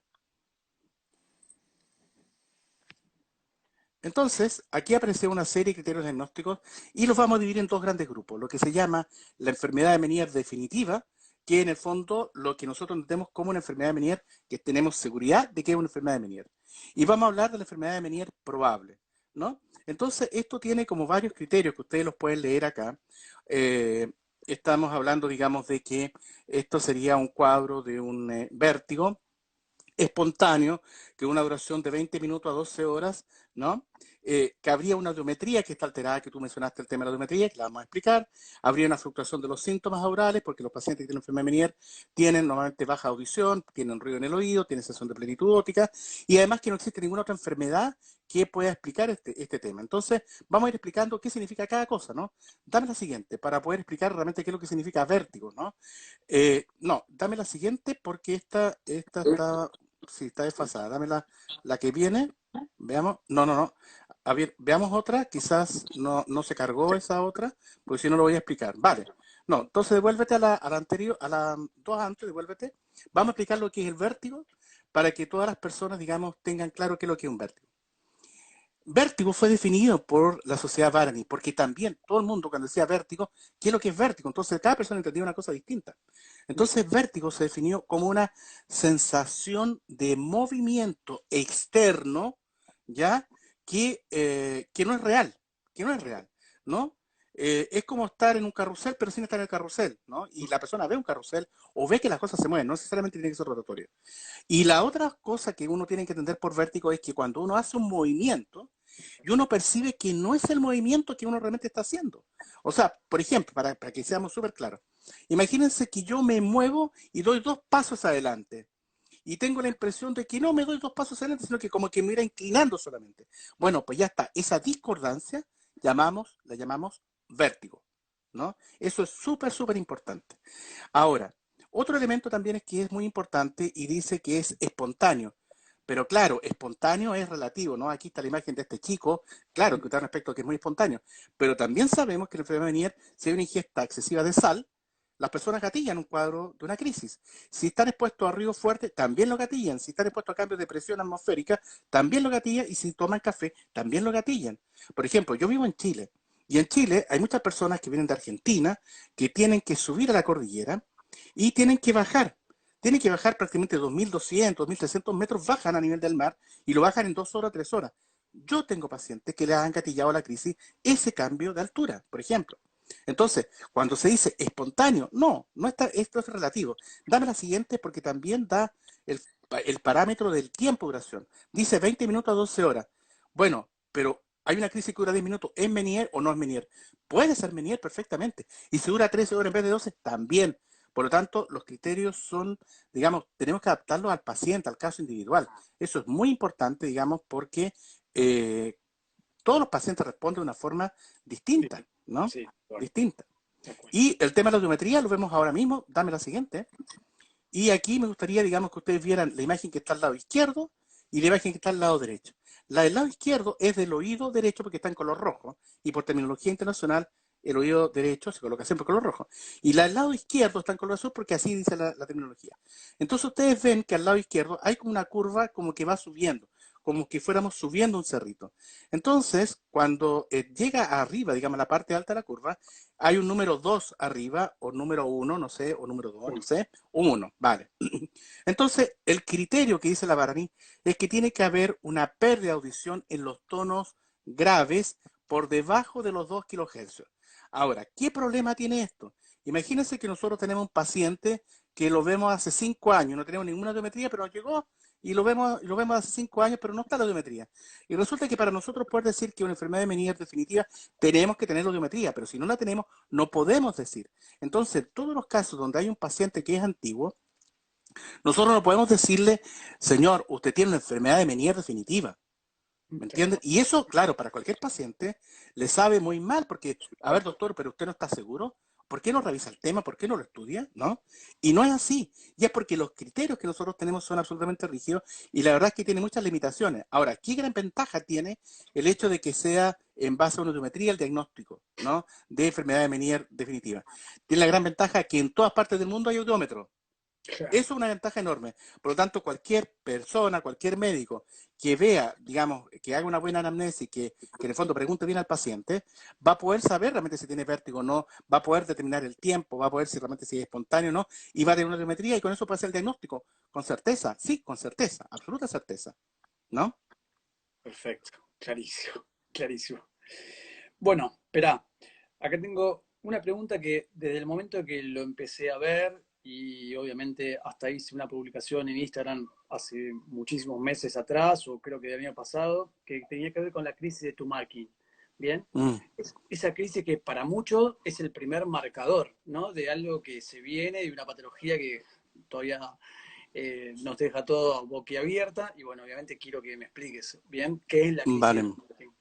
Entonces, aquí aparece una serie de criterios diagnósticos y los vamos a dividir en dos grandes grupos, lo que se llama la enfermedad de Meniere definitiva, que en el fondo lo que nosotros entendemos como una enfermedad de Meniere, que tenemos seguridad de que es una enfermedad de Meniere. Y vamos a hablar de la enfermedad de Meniere probable, ¿no? Entonces, esto tiene como varios criterios que ustedes los pueden leer acá. Eh, estamos hablando, digamos, de que esto sería un cuadro de un vértigo espontáneo, que una duración de 20 minutos a 12 horas, ¿no? Que habría una audiometría que está alterada, que tú mencionaste el tema de la audiometría, que la vamos a explicar. Habría una fluctuación de los síntomas aurales, porque los pacientes que tienen enfermedad de Meniere tienen normalmente baja audición, tienen ruido en el oído, tienen sensación de plenitud óptica, y además que no existe ninguna otra enfermedad que pueda explicar este tema. Entonces, vamos a ir explicando qué significa cada cosa, ¿no? Dame la siguiente, para poder explicar realmente qué es lo que significa vértigo, ¿no? No, dame la siguiente porque esta está, sí, está desfasada. Dame la que viene. Veamos. No, no, no. A ver, veamos otra. Quizás no se cargó esa otra, porque si no lo voy a explicar. Vale. No, entonces devuélvete a la anterior, a la dos antes, devuélvete. Vamos a explicar lo que es el vértigo para que todas las personas, digamos, tengan claro qué es lo que es un vértigo. Vértigo fue definido por la sociedad Varani, porque también todo el mundo cuando decía vértigo, ¿qué es lo que es vértigo? Entonces cada persona entendía una cosa distinta. Entonces vértigo se definió como una sensación de movimiento externo, ¿ya? Que no es real, que no es real, ¿no? Es como estar en un carrusel, pero sin estar en el carrusel, ¿no? Y la persona ve un carrusel o ve que las cosas se mueven, no necesariamente tiene que ser rotatorio. Y la otra cosa que uno tiene que entender por vértigo es que cuando uno hace un movimiento y uno percibe que no es el movimiento que uno realmente está haciendo. O sea, por ejemplo, para que seamos súper claros, imagínense que yo me muevo y doy 2 pasos adelante y tengo la impresión de que no me doy 2 pasos adelante, sino que como que me irá inclinando solamente. Bueno, pues ya está. Esa discordancia la llamamos vértigo, ¿no? Eso es súper, súper importante. Ahora, otro elemento también es que es muy importante y dice que es espontáneo. Pero claro, espontáneo es relativo, ¿no? Aquí está la imagen de este chico, claro, que está un aspecto que es muy espontáneo. Pero también sabemos que la enfermedad de Meniere, si hay una ingesta excesiva de sal, las personas gatillan un cuadro de una crisis. Si están expuestos a ruido fuerte, también lo gatillan. Si están expuestos a cambios de presión atmosférica, también lo gatillan. Y si toman café, también lo gatillan. Por ejemplo, yo vivo en Chile. Y en Chile hay muchas personas que vienen de Argentina que tienen que subir a la cordillera y tienen que bajar. Tienen que bajar prácticamente 2.200, 2.300 metros, bajan a nivel del mar y lo bajan en 2 horas, 3 horas. Yo tengo pacientes que le han gatillado a la crisis ese cambio de altura, por ejemplo. Entonces, cuando se dice espontáneo, no está, esto es relativo. Dame la siguiente porque también da el, el parámetro del tiempo de duración. Dice 20 minutos a 12 horas. Bueno, pero hay una crisis que dura 10 minutos. ¿Es Meniere o no es Meniere? Puede ser Meniere perfectamente. Y si dura 13 horas en vez de 12, también. Por lo tanto, los criterios son, digamos, tenemos que adaptarlos al paciente, al caso individual. Eso es muy importante, digamos, porque eh, todos los pacientes responden de una forma Sí, distinta, ¿no? sí, bueno, Distinta. de acuerdo. Y el tema de la audiometría lo vemos ahora mismo. Dame la siguiente. Y aquí me gustaría, digamos, que ustedes vieran la imagen que está al lado izquierdo y la imagen que está al lado derecho. La del lado izquierdo es del oído derecho porque está en color rojo y por terminología internacional el oído derecho se coloca siempre en color rojo. Y la del lado izquierdo está en color azul porque así dice la terminología. Entonces ustedes ven que al lado izquierdo hay como una curva como que va subiendo, como que fuéramos subiendo un cerrito. Entonces, cuando llega arriba, digamos, la parte alta de la curva, hay un número 2 arriba, o número 1, no sé, o número 2, no Uno. sé, un 1, vale. Entonces, el criterio que dice la Barani es que tiene que haber una pérdida de audición en los tonos graves por debajo de los 2 kilohercios. Ahora, ¿qué problema tiene esto? Imagínense que nosotros tenemos un paciente que lo vemos hace 5 años, no tenemos ninguna audiometría, pero nos llegó y lo vemos hace 5 años, pero no está la audiometría. Y resulta que para nosotros poder decir que una enfermedad de Meniere definitiva, tenemos que tener la audiometría, pero si no la tenemos, no podemos decir. Entonces, todos los casos donde hay un paciente que es antiguo, nosotros no podemos decirle, señor, usted tiene una enfermedad de Meniere definitiva. ¿Me De entienden? acuerdo. Y eso, claro, para cualquier paciente le sabe muy mal, porque, a ver, doctor, pero usted no está seguro. ¿Por qué no revisa el tema? ¿Por qué no lo estudia? ¿No? Y no es así. Y es porque los criterios que nosotros tenemos son absolutamente rígidos y la verdad es que tiene muchas limitaciones. Ahora, ¿qué gran ventaja tiene el hecho de que sea en base a una audiometría el diagnóstico, ¿no? De enfermedad de Meniere definitiva? Tiene la gran ventaja que en todas partes del mundo hay audiómetros. Claro. Eso es una ventaja enorme. Por lo tanto, cualquier persona, cualquier médico que vea, digamos, que haga una buena anamnesis, que en el fondo pregunte bien al paciente, va a poder saber realmente si tiene vértigo o no, va a poder determinar el tiempo, va a poder si realmente si es espontáneo o no, y va a tener una audiometría y con eso puede hacer el diagnóstico. Con certeza, sí, con certeza, absoluta certeza, ¿no? Perfecto. Clarísimo. Clarísimo. Bueno, espera. Acá tengo. una pregunta que desde el momento que lo empecé a ver, y obviamente hasta hice una publicación en Instagram hace muchísimos meses atrás, o creo que del año pasado, que tenía que ver con la crisis de Tumarkin. Bien, Mm, esa crisis que para muchos es el primer marcador, ¿no? De algo que se viene, de una patología que todavía nos deja todo boquiabierta. Y bueno, obviamente quiero que me expliques bien qué es la crisis de vale. Tumarkin.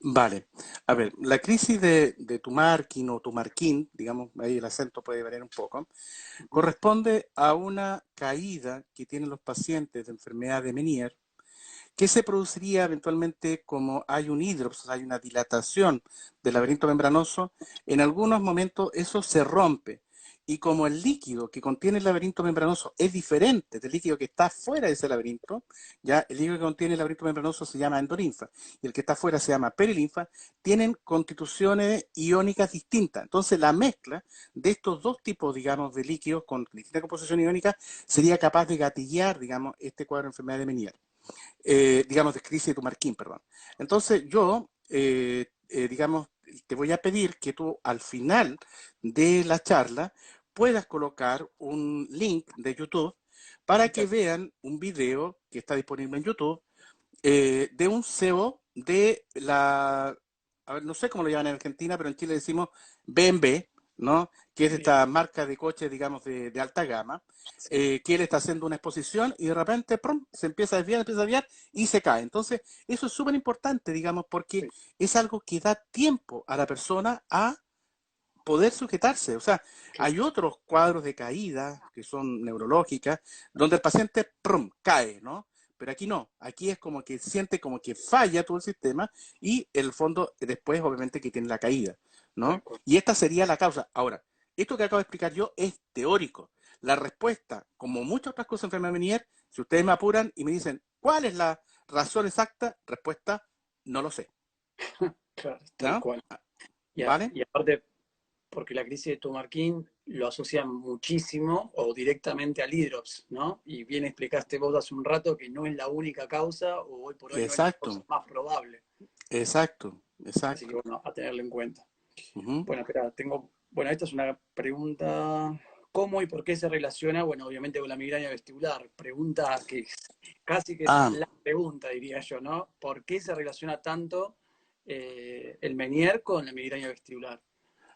Vale. A ver, la crisis de Tumarkin o Tumarkin, digamos, ahí el acento puede variar un poco, Ujú. corresponde a una caída que tienen los pacientes de enfermedad de Meniere, que se produciría eventualmente como hay un hidrops, hay una dilatación del laberinto membranoso, en algunos momentos eso se rompe. Y como el líquido que contiene el laberinto membranoso es diferente del líquido que está fuera de ese laberinto, ya el líquido que contiene el laberinto membranoso se llama endolinfa y el que está fuera se llama perilinfa, tienen constituciones iónicas distintas. Entonces la mezcla de estos dos tipos, digamos, de líquidos con distinta composición iónica sería capaz de gatillar, digamos, este cuadro de enfermedad de Meniere, digamos, de crisis de Tumarkin, perdón. Entonces yo, digamos, te voy a pedir que tú al final de la charla puedas colocar un link de YouTube para que Perfecto. vean un video que está disponible en YouTube, de un CEO de la, a ver, no sé cómo lo llaman en Argentina, pero en Chile decimos BMW, ¿no? Que es Bien. esta marca de coches, digamos, de alta gama, Sí. que él está haciendo una exposición y de repente, ¡prum!, se empieza a desviar y se cae. Entonces, eso es súper importante, digamos, porque Sí. es algo que da tiempo a la persona a poder sujetarse. O sea, Claro. hay otros cuadros de caída que son neurológicas, donde el paciente ¡prum!, cae, ¿no? Pero aquí no, aquí es como que siente como que falla todo el sistema y el fondo después obviamente que tiene la caída, Tal ¿no? cual. Y esta sería la causa. Ahora, esto que acabo de explicar yo es teórico. La respuesta, como muchas otras cosas en enfermedad Meniere, si ustedes me apuran y me dicen, ¿cuál es la razón exacta? Respuesta, no lo sé, Claro, tal ¿no? cual. ¿Vale? Y aparte, porque la crisis de Tumarkin lo asocian muchísimo o directamente al hidrops, ¿no? Y bien explicaste vos hace un rato que no es la única causa, o hoy por hoy no es la causa Exacto, más probable. exacto, Así que exacto. bueno, a tenerlo en cuenta. Ujú. Bueno, espera, bueno, esta es una pregunta. ¿Cómo y por qué se relaciona? Bueno, obviamente con la migraña vestibular. Pregunta que casi que es Ah, la pregunta, diría yo, ¿no? ¿Por qué se relaciona tanto el Meniere con la migraña vestibular?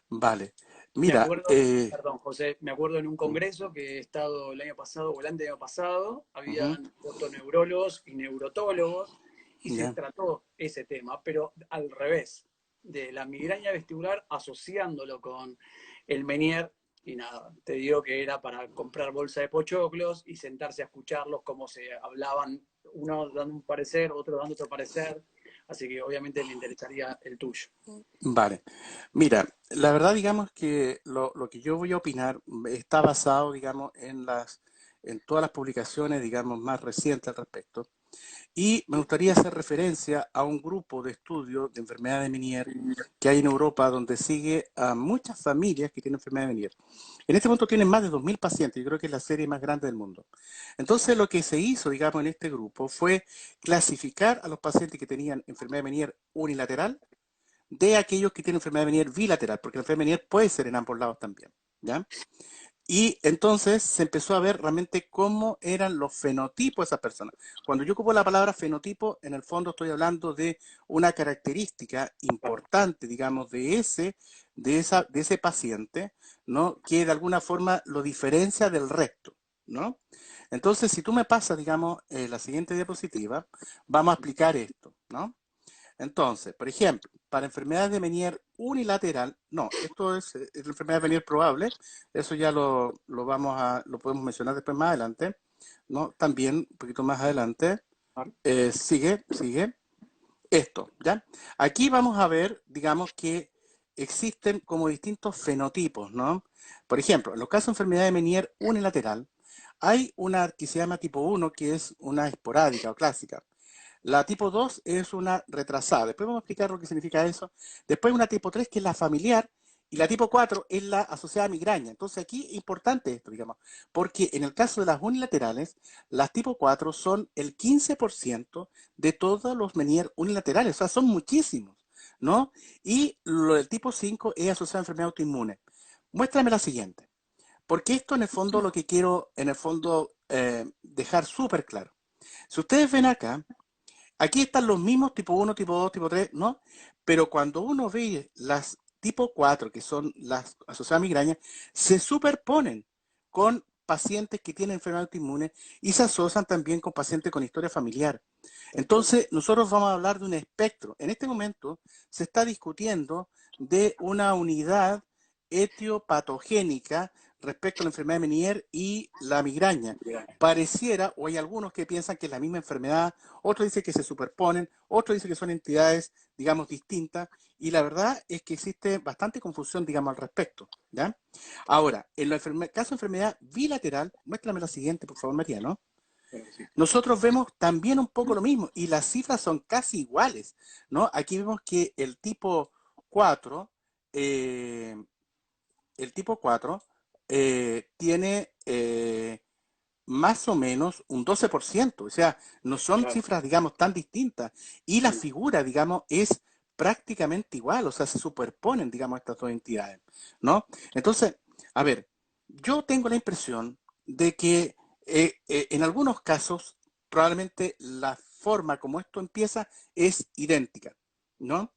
vale. Me Mira, acuerdo, perdón, José, me acuerdo en un congreso que he estado el año pasado o el año pasado, ujú, habían otoneurólogos y neurotólogos y se ya, trató ese tema, pero al revés, de la migraña vestibular asociándolo con el Meniere. Y nada, te digo que era para comprar bolsa de pochoclos y sentarse a escucharlos cómo se hablaban, uno dando un parecer, otro dando otro parecer, así que obviamente me interesaría el tuyo. vale. Mira, la verdad, digamos que lo que yo voy a opinar está basado, digamos, en todas las publicaciones, digamos, más recientes al respecto. Y me gustaría hacer referencia a un grupo de estudio de enfermedad de Meniere que hay en Europa, donde sigue a muchas familias que tienen enfermedad de Meniere. En este momento tienen más de 2.000 pacientes, yo creo que es la serie más grande del mundo. Entonces lo que se hizo, digamos, en este grupo fue clasificar a los pacientes que tenían enfermedad de Meniere unilateral de aquellos que tienen enfermedad de Meniere bilateral, porque la enfermedad de Meniere puede ser en ambos lados también, ¿ya? Y entonces se empezó a ver realmente cómo eran los fenotipos de esas personas. Cuando yo ocupo la palabra fenotipo, en el fondo estoy hablando de una característica importante, digamos, de ese paciente, ¿no? Que de alguna forma lo diferencia del resto, ¿no? Entonces, si tú me pasas, digamos, la siguiente diapositiva, vamos a explicar esto, ¿no? Entonces, por ejemplo, para enfermedades de Meniere unilateral, no, esto es la enfermedad de Meniere probable, eso ya lo podemos mencionar después más adelante, ¿no? También, un poquito más adelante, sigue, esto, ¿ya? Aquí vamos a ver, digamos, que existen como distintos fenotipos, ¿no? Por ejemplo, en los casos de enfermedad de Meniere unilateral, hay una que se llama tipo 1, que es una esporádica o clásica. La tipo 2 es una retrasada. Después vamos a explicar lo que significa eso. Después una tipo 3 que es la familiar. Y la tipo 4 es la asociada a migraña. Entonces aquí es importante esto, digamos, porque en el caso de las unilaterales, las tipo 4 son el 15% de todos los Meniere unilaterales. O sea, son muchísimos, ¿no? Y lo del tipo 5 es asociado a enfermedad autoinmune. Muéstrame la siguiente, porque esto en el fondo lo que quiero, en el fondo, dejar súper claro. Si ustedes ven acá, aquí están los mismos tipo 1, tipo 2, tipo 3, ¿no? Pero cuando uno ve las tipo 4, que son las asociadas a migraña, se superponen con pacientes que tienen enfermedad autoinmune y se asocian también con pacientes con historia familiar. Entonces, nosotros vamos a hablar de un espectro. En este momento se está discutiendo de una unidad etiopatogénica respecto a la enfermedad de Meniere y la migraña. Pareciera, o hay algunos que piensan que es la misma enfermedad, otros dicen que se superponen, otros dicen que son entidades, digamos, distintas, y la verdad es que existe bastante confusión, digamos, al respecto, ¿ya? Ahora, en el caso de enfermedad bilateral, muéstrame la siguiente, por favor, María, ¿no? Nosotros vemos también un poco lo mismo, y las cifras son casi iguales, ¿no? Aquí vemos que el tipo 4, eh, el tipo 4 tiene más o menos un 12%, o sea, no son Claro. cifras, digamos, tan distintas, y la figura, digamos, es prácticamente igual, o sea, se superponen, digamos, estas dos entidades, ¿no? Entonces, a ver, yo tengo la impresión de que en algunos casos, probablemente la forma como esto empieza es idéntica, ¿no?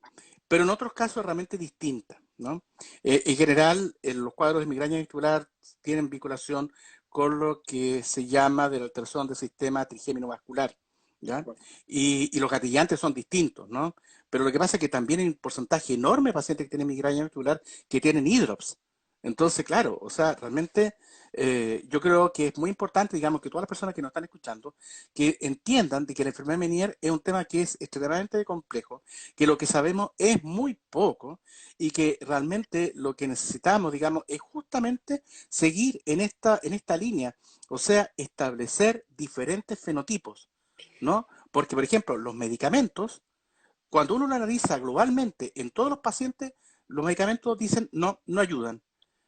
Pero en otros casos es realmente distinta, ¿no? En general, los cuadros de migraña vestibular tienen vinculación con lo que se llama de la alteración del sistema trigémino vascular, ¿ya? Y los gatillantes son distintos, ¿no? Pero lo que pasa es que también hay un porcentaje enorme de pacientes que tienen migraña vestibular que tienen hidrops. Entonces, claro, o sea, realmente yo creo que es muy importante, digamos, que todas las personas que nos están escuchando, que entiendan de que la enfermedad de Meniere es un tema que es extremadamente complejo, que lo que sabemos es muy poco y que realmente lo que necesitamos, digamos, es justamente seguir en esta línea, o sea, establecer diferentes fenotipos, ¿no? Porque, por ejemplo, los medicamentos, cuando uno lo analiza globalmente en todos los pacientes, los medicamentos dicen no, no ayudan.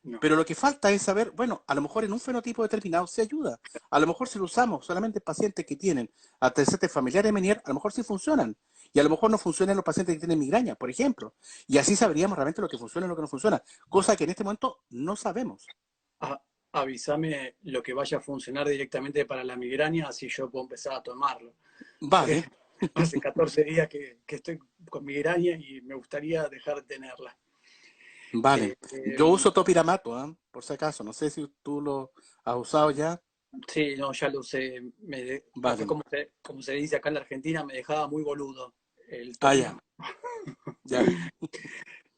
No. Pero lo que falta es saber, bueno, a lo mejor en un fenotipo determinado se ayuda. A lo mejor si lo usamos solamente en pacientes que tienen antecedentes familiares de Meniere, a lo mejor sí funcionan. Y a lo mejor no funcionan en los pacientes que tienen migraña, por ejemplo. Y así sabríamos realmente lo que funciona y lo que no funciona. Cosa que en este momento no sabemos. A- Avísame lo que vaya a funcionar directamente para la migraña, así yo puedo empezar a tomarlo. Porque Vale, hace 14 días que estoy con migraña y me gustaría dejar de tenerla. vale. Eh, Yo eh, uso topiramato, ¿eh? Por si acaso. No sé si tú lo has usado ya. sí, no, ya lo sé. Acá, Vale. como se dice acá en la Argentina, me dejaba muy boludo el Ah, ya, topirama. ya.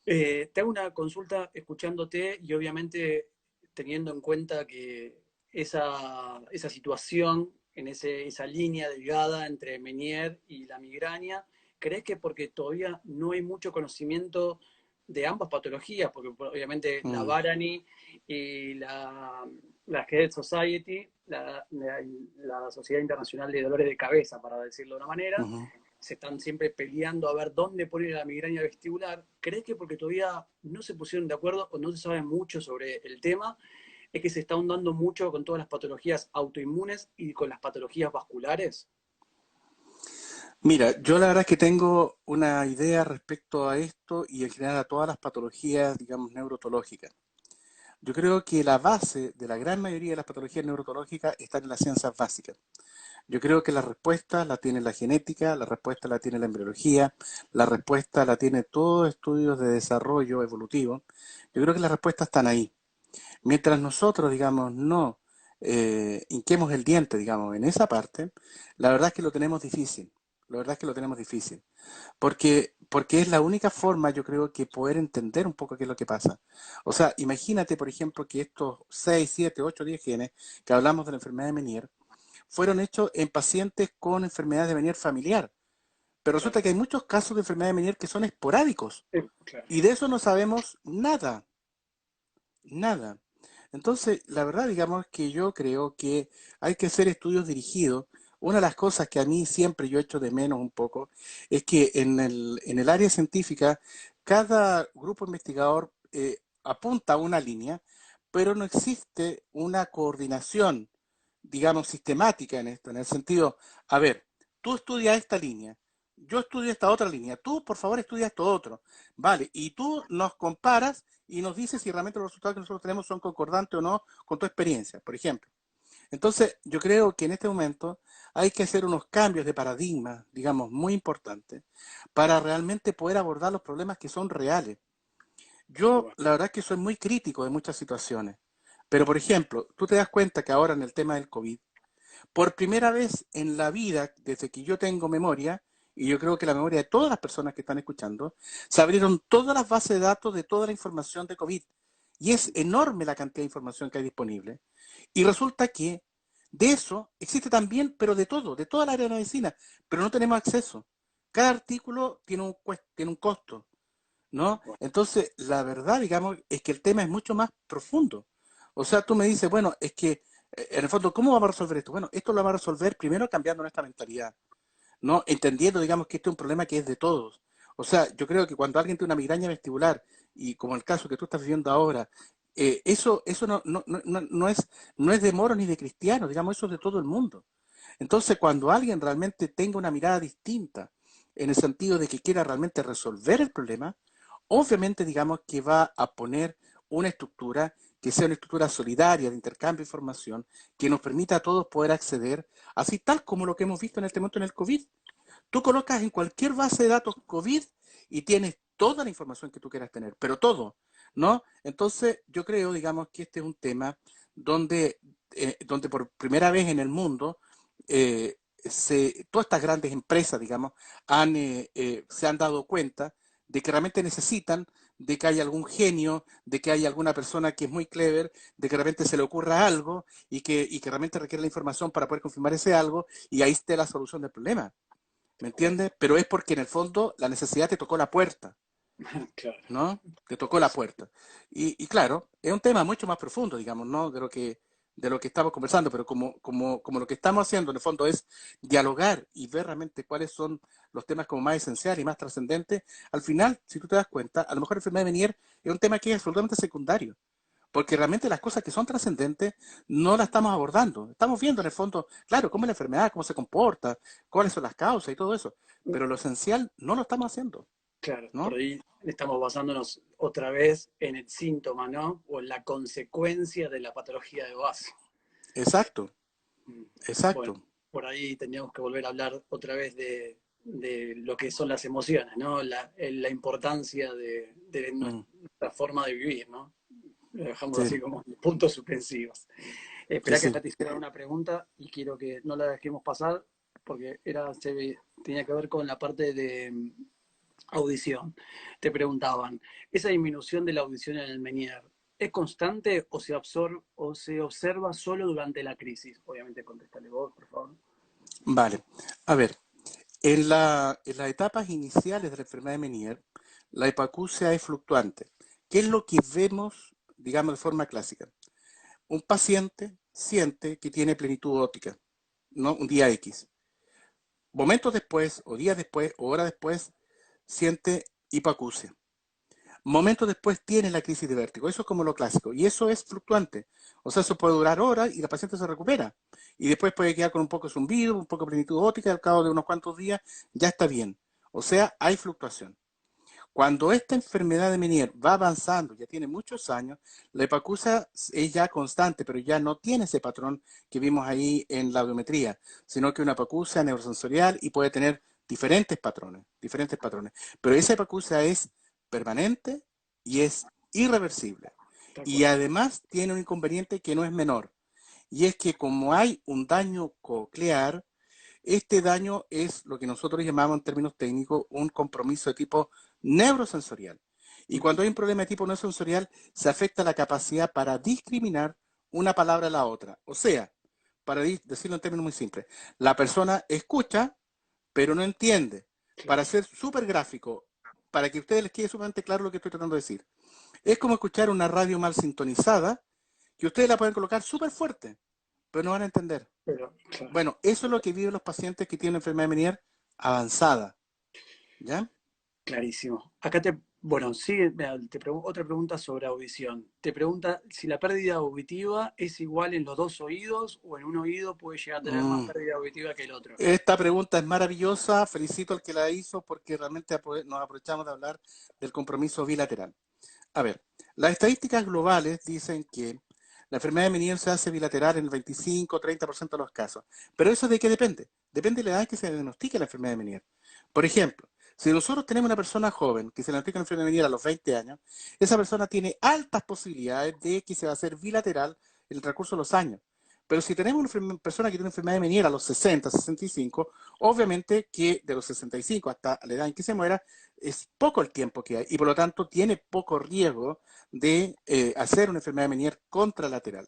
Te hago una consulta escuchándote y obviamente teniendo en cuenta que esa situación, esa línea delgada entre Meniere y la migraña, ¿crees que porque todavía no hay mucho conocimiento de ambas patologías? Porque obviamente la Mm, Varani y la Head Society, la Sociedad Internacional de Dolores de Cabeza, para decirlo de una manera, ujú. se están siempre peleando a ver dónde poner la migraña vestibular. ¿Crees que porque todavía no se pusieron de acuerdo o no se sabe mucho sobre el tema, es que se está ahondando mucho con todas las patologías autoinmunes y con las patologías vasculares? Mira, yo la verdad es que tengo una idea respecto a esto y en general a todas las patologías, digamos, neurológicas. Yo creo que la base de la gran mayoría de las patologías neurológicas están en las ciencias básicas. Yo creo que la respuesta la tiene la genética, la respuesta la tiene la embriología, la respuesta la tiene todos estudios de desarrollo evolutivo. Yo creo que las respuestas están ahí. Mientras nosotros, digamos, no hinquemos el diente, digamos, en esa parte, la verdad es que lo tenemos difícil. La verdad es que lo tenemos difícil. Porque es la única forma, yo creo, que poder entender un poco qué es lo que pasa. O sea, imagínate, por ejemplo, que estos 6, 7, 8, 10 genes que hablamos de la enfermedad de Meniere fueron hechos en pacientes con enfermedad de Meniere familiar. Pero Claro. resulta que hay muchos casos de enfermedad de Meniere que son esporádicos. Claro. Y de eso no sabemos nada. Nada. Entonces, la verdad, digamos que yo creo que hay que hacer estudios dirigidos. Una de las cosas que a mí siempre yo echo de menos un poco es que en el área científica cada grupo investigador apunta a una línea, pero no existe una coordinación, digamos, sistemática en esto, en el sentido, a ver, tú estudias esta línea, yo estudio esta otra línea, tú por favor estudia esto otro, vale, y tú nos comparas y nos dices si realmente los resultados que nosotros tenemos son concordantes o no con tu experiencia, por ejemplo. Entonces, yo creo que en este momento hay que hacer unos cambios de paradigma, digamos, muy importantes, para realmente poder abordar los problemas que son reales. Yo, la verdad es que soy muy crítico de muchas situaciones, pero por ejemplo, tú te das cuenta que ahora en el tema del COVID, por primera vez en la vida, desde que yo tengo memoria, y yo creo que la memoria de todas las personas que están escuchando, se abrieron todas las bases de datos de toda la información de COVID. Y es enorme la cantidad de información que hay disponible. Y resulta que de eso existe también, pero de todo, de toda la área de la medicina, pero no tenemos acceso. Cada artículo tiene un costo, ¿no? Entonces, la verdad, digamos, es que el tema es mucho más profundo. O sea, tú me dices, bueno, es que, en el fondo, ¿cómo vamos a resolver esto? Bueno, esto lo vamos a resolver primero cambiando nuestra mentalidad, ¿no? Entendiendo, digamos, que este es un problema que es de todos. O sea, yo creo que cuando alguien tiene una migraña vestibular, y como el caso que tú estás viviendo ahora, eso no es de moro ni de cristiano, digamos, eso es de todo el mundo. Entonces, cuando alguien realmente tenga una mirada distinta, en el sentido de que quiera realmente resolver el problema, obviamente, digamos, que va a poner una estructura que sea una estructura solidaria de intercambio de información, que nos permita a todos poder acceder, así tal como lo que hemos visto en este momento en el COVID. Tú colocas en cualquier base de datos COVID y tienes toda la información que tú quieras tener, pero todo, ¿no? Entonces, yo creo, digamos, que este es un tema donde por primera vez en el mundo, todas estas grandes empresas, digamos, se han dado cuenta de que realmente necesitan de que haya algún genio, de que haya alguna persona que es muy clever, de que realmente se le ocurra algo y que realmente requiere la información para poder confirmar ese algo y ahí esté la solución del problema. ¿Me entiendes? Pero es porque en el fondo la necesidad te tocó la puerta, Claro. ¿no? Te tocó la puerta. Y claro, es un tema mucho más profundo, digamos, ¿no? De lo que estamos conversando, pero como lo que estamos haciendo en el fondo es dialogar y ver realmente cuáles son los temas como más esenciales y más trascendentes, al final, si tú te das cuenta, a lo mejor la enfermedad de Meniere es un tema que es absolutamente secundario. Porque realmente las cosas que son trascendentes no las estamos abordando. Estamos viendo en el fondo, claro, cómo es la enfermedad, cómo se comporta, cuáles son las causas y todo eso. Pero lo esencial no lo estamos haciendo, Claro, por ¿no? ahí estamos basándonos otra vez en el síntoma, ¿no? O en la consecuencia de la patología de base. Exacto, Mm. Bueno, exacto. por ahí tendríamos que volver a hablar otra vez de lo que son las emociones, ¿no? La importancia de Mm, nuestra forma de vivir, ¿no? Lo dejamos sí, así como puntos suspensivos. sí, Espera que sí. acá te hicieron una pregunta y quiero que no la dejemos pasar porque tenía que ver con la parte de audición. Te preguntaban, ¿esa disminución de la audición en el Menier es constante o se observa solo durante la crisis? Obviamente, contéstale vos, por favor. Vale. A ver, en las etapas iniciales de la enfermedad de Meniere, la hipoacusia es fluctuante. ¿Qué es lo que vemos, digamos, de forma clásica? Un paciente siente que tiene plenitud óptica, ¿no? Un día X. Momentos después, o días después, o horas después, siente hipoacusia. Momentos después tiene la crisis de vértigo. Eso es como lo clásico. Y eso es fluctuante. O sea, eso puede durar horas y la paciente se recupera. Y después puede quedar con un poco de zumbido, un poco de plenitud óptica, y al cabo de unos cuantos días ya está bien. O sea, hay fluctuación. Cuando esta enfermedad de Meniere va avanzando, ya tiene muchos años, la hipoacusia es ya constante, pero ya no tiene ese patrón que vimos ahí en la audiometría, sino que una hipoacusia neurosensorial y puede tener diferentes patrones, diferentes patrones. Pero esa hipoacusia es permanente y es irreversible. De Y acuerdo. además tiene un inconveniente que no es menor, y es que como hay un daño coclear, este daño es lo que nosotros llamamos en términos técnicos un compromiso de tipo neurosensorial. Y cuando hay un problema de tipo neurosensorial, se afecta la capacidad para discriminar una palabra a la otra. O sea, para decirlo en términos muy simples, la persona escucha, pero no entiende. Para Claro. ser súper gráfico, para que a ustedes les quede sumamente claro lo que estoy tratando de decir. Es como escuchar una radio mal sintonizada, que ustedes la pueden colocar súper fuerte, pero no van a entender. Pero, claro. Bueno, eso es lo que viven los pacientes que tienen enfermedad de Meniere avanzada, ¿ya? Clarísimo. Acá te Bueno, sí, mira, otra pregunta sobre audición. Te pregunta si la pérdida auditiva es igual en los dos oídos o en un oído puede llegar a tener más Mm, pérdida auditiva que el otro. Esta pregunta es maravillosa, felicito al que la hizo porque realmente nos aprovechamos de hablar del compromiso bilateral. A ver, las estadísticas globales dicen que la enfermedad de Meniere se hace bilateral en el 25-30% de los casos. Pero ¿eso de qué depende? Depende de la edad en que se diagnostique la enfermedad de Meniere. Por ejemplo, si nosotros tenemos una persona joven que se le diagnostica la enfermedad de Meniere a los 20 años, esa persona tiene altas posibilidades de que se va a hacer bilateral en el transcurso de los años. Pero si tenemos una persona que tiene una enfermedad de Meniere a los 60, 65, obviamente que de los 65 hasta la edad en que se muera, es poco el tiempo que hay y por lo tanto tiene poco riesgo de hacer una enfermedad de Meniere contralateral.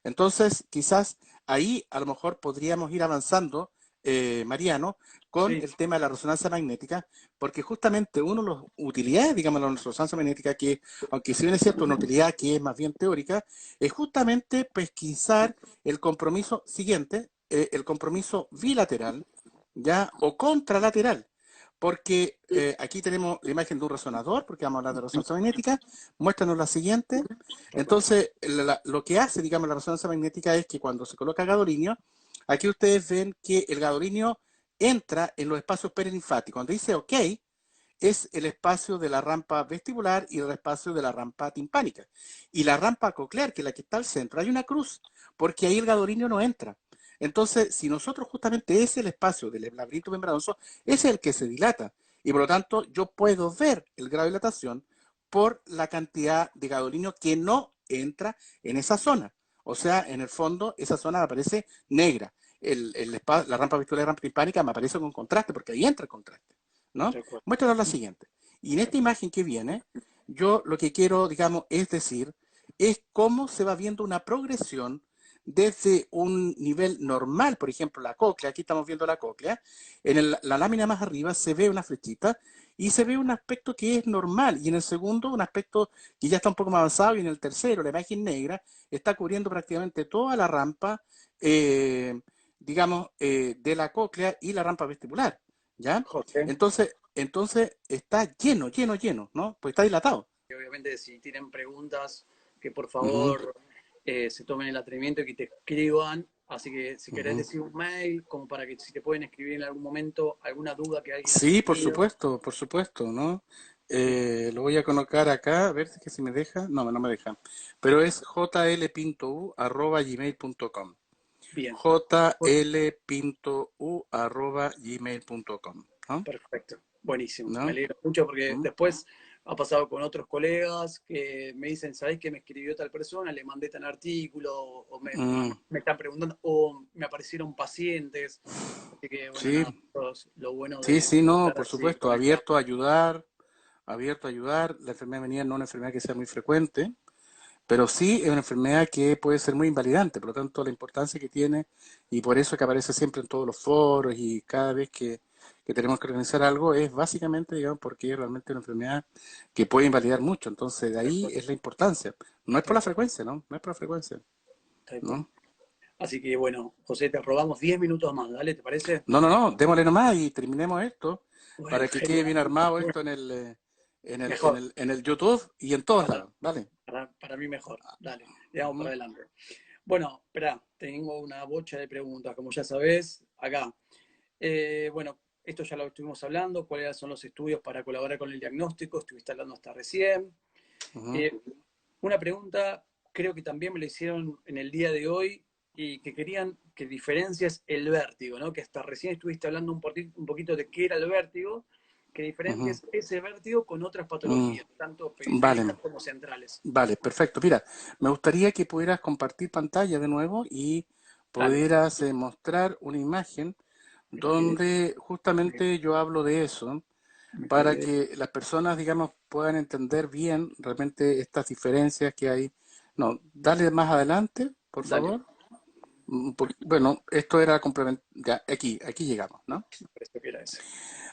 Entonces, quizás ahí a lo mejor podríamos ir avanzando, Mariano, con Sí, el tema de la resonancia magnética, porque justamente una de las utilidades, digamos, de la resonancia magnética, que aunque si bien es cierto, una utilidad que es más bien teórica, es justamente pesquisar el compromiso siguiente, el compromiso bilateral, ya, o contralateral. Porque aquí tenemos la imagen de un resonador, porque vamos a hablar de resonancia magnética, muéstranos la siguiente. recuerdo. Entonces, lo que hace, digamos, la resonancia magnética es que cuando se coloca gadolinio, aquí ustedes ven que el gadolinio entra en los espacios perilinfáticos. Cuando dice OK, es el espacio de la rampa vestibular y el espacio de la rampa timpánica. Y la rampa coclear, que es la que está al centro, hay una cruz, porque ahí el gadolinio no entra. Entonces, si nosotros justamente es el espacio del laberinto membranoso, es el que se dilata. Y por lo tanto, yo puedo ver el grado de dilatación por la cantidad de gadolinio que no entra en esa zona. O sea, en el fondo, esa zona me aparece negra. La rampa vestibular y la rampa timpánica me aparece con contraste, porque ahí entra el contraste, ¿no? Recuerdo. Muéstranos la siguiente. Y en esta imagen que viene, yo lo que quiero, digamos, es decir, es cómo se va viendo una progresión desde un nivel normal, por ejemplo, la cóclea, aquí estamos viendo la cóclea, la lámina más arriba se ve una flechita y se ve un aspecto que es normal, y en el segundo un aspecto que ya está un poco más avanzado, y en el tercero, la imagen negra, está cubriendo prácticamente toda la rampa, eh, digamos, de la cóclea y la rampa vestibular, ¿ya? José, Entonces está lleno, lleno, lleno, ¿no? Pues está dilatado. y obviamente si tienen preguntas, que por Ujú, favor se tomen el atrevimiento y que te escriban. Así que si querés ujú. decir un mail, como para que si te pueden escribir en algún momento alguna duda que alguien haya Sí, tenido. por supuesto, ¿no? Sí, Lo voy a colocar acá, a ver si me deja. No, no me deja. Pero es jlpintou@gmail.com. bien. jlpintou@gmail.com, ¿no? Perfecto, buenísimo. Me ¿No? alegro mucho porque ¿Mm? después ha pasado con otros colegas que me dicen, ¿sabés que me escribió tal persona? Le mandé tal artículo, o Mm, me están preguntando, o me aparecieron pacientes. Así que, bueno, sí, nada, eso es lo bueno sí, de sí, no, estar por así supuesto, conectado. abierto a ayudar, abierto a ayudar. La enfermedad venía no es una enfermedad que sea muy frecuente, pero sí es una enfermedad que puede ser muy invalidante, por lo tanto la importancia que tiene, y por eso que aparece siempre en todos los foros y cada vez que tenemos que organizar algo, es básicamente, digamos, porque es realmente una enfermedad que puede invalidar mucho, entonces de Tal ahí cual, es la importancia. No es por tal la cual, frecuencia, ¿no? No es por la frecuencia, tal cual. ¿no? Así que, bueno, José, te robamos 10 minutos más, ¿dale? ¿Te parece? No, no, no, démosle nomás y terminemos esto Bueno, para que quede genial. bien armado esto Mejor, en el YouTube y en todos para, lados, ¿vale? para mí mejor. Dale, le damos para Ujú. adelante. Bueno, espera, tengo una bocha de preguntas, como ya sabés, acá. Bueno, esto ya lo estuvimos hablando, cuáles son los estudios para colaborar con el diagnóstico, estuviste hablando hasta recién. Ujú. Eh, una pregunta, creo que también me la hicieron en el día de hoy y que querían que diferencias el vértigo, ¿no? Que hasta recién estuviste hablando un poquito de qué era el vértigo, que Ujú. diferencias ese vértigo con otras Mm, patologías, tanto vale. periféricas como centrales. Vale, perfecto. Mira, me gustaría que pudieras compartir pantalla de nuevo y Dale. pudieras mostrar una imagen Me quedé, donde justamente yo hablo de eso me para quedé. que las personas, digamos, puedan entender bien realmente estas diferencias que hay. No, dale más adelante, por Dale, favor. Bueno, esto era complemento. Ya, aquí llegamos, ¿no? me pareció que era ese.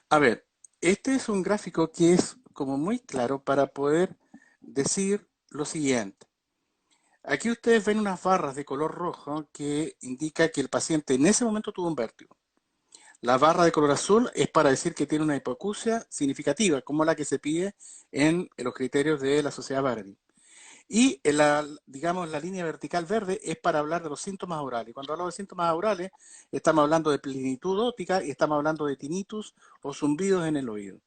A ver, este es un gráfico que es como muy claro para poder decir lo siguiente. Aquí ustedes ven unas barras de color rojo que indica que el paciente en ese momento tuvo un vértigo. La barra de color azul es para decir que tiene una hipoacusia significativa, como la que se pide en los criterios de la Sociedad Barry. Y digamos, la línea vertical verde es para hablar de los síntomas orales. Y cuando hablamos de síntomas orales, estamos hablando de plenitud óptica y estamos hablando de tinnitus o zumbidos en el oído.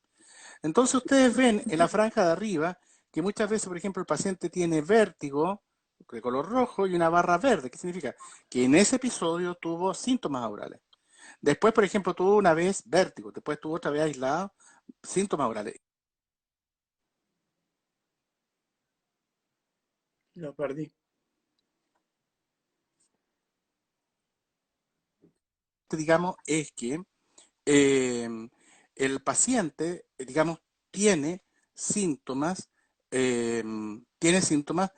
Entonces ustedes ven en la franja de arriba que muchas veces, por ejemplo, el paciente tiene vértigo de color rojo y una barra verde. ¿Qué significa? Que en ese episodio tuvo síntomas orales. Después, por ejemplo, tuvo una vez vértigo, después tuvo otra vez aislado síntomas orales. Lo perdí. Digamos, es que eh, el paciente, digamos, tiene síntomas, eh, tiene síntomas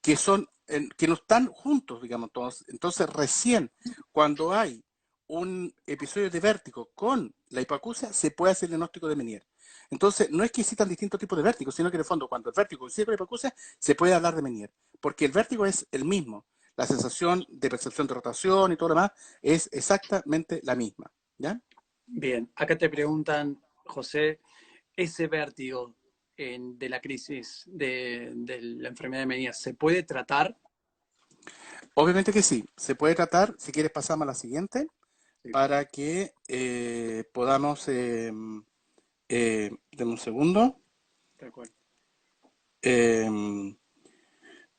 que son, que no están juntos, digamos, todos. Entonces, recién cuando hay un episodio de vértigo con la hipoacusia, se puede hacer el diagnóstico de Meniere. Entonces, no es que existan distintos tipos de vértigo, sino que en el fondo, cuando el vértigo coincide con la hipoacusia, se puede hablar de Meniere, porque el vértigo es el mismo. La sensación de percepción de rotación y todo lo demás es exactamente la misma. ¿Ya? Bien, acá te preguntan, José, ese vértigo de la crisis de la enfermedad de Meniere, ¿se puede tratar? Obviamente que sí, se puede tratar. Si quieres pasamos a la siguiente Sí, para que podamos, deme un segundo, tal cual. eh,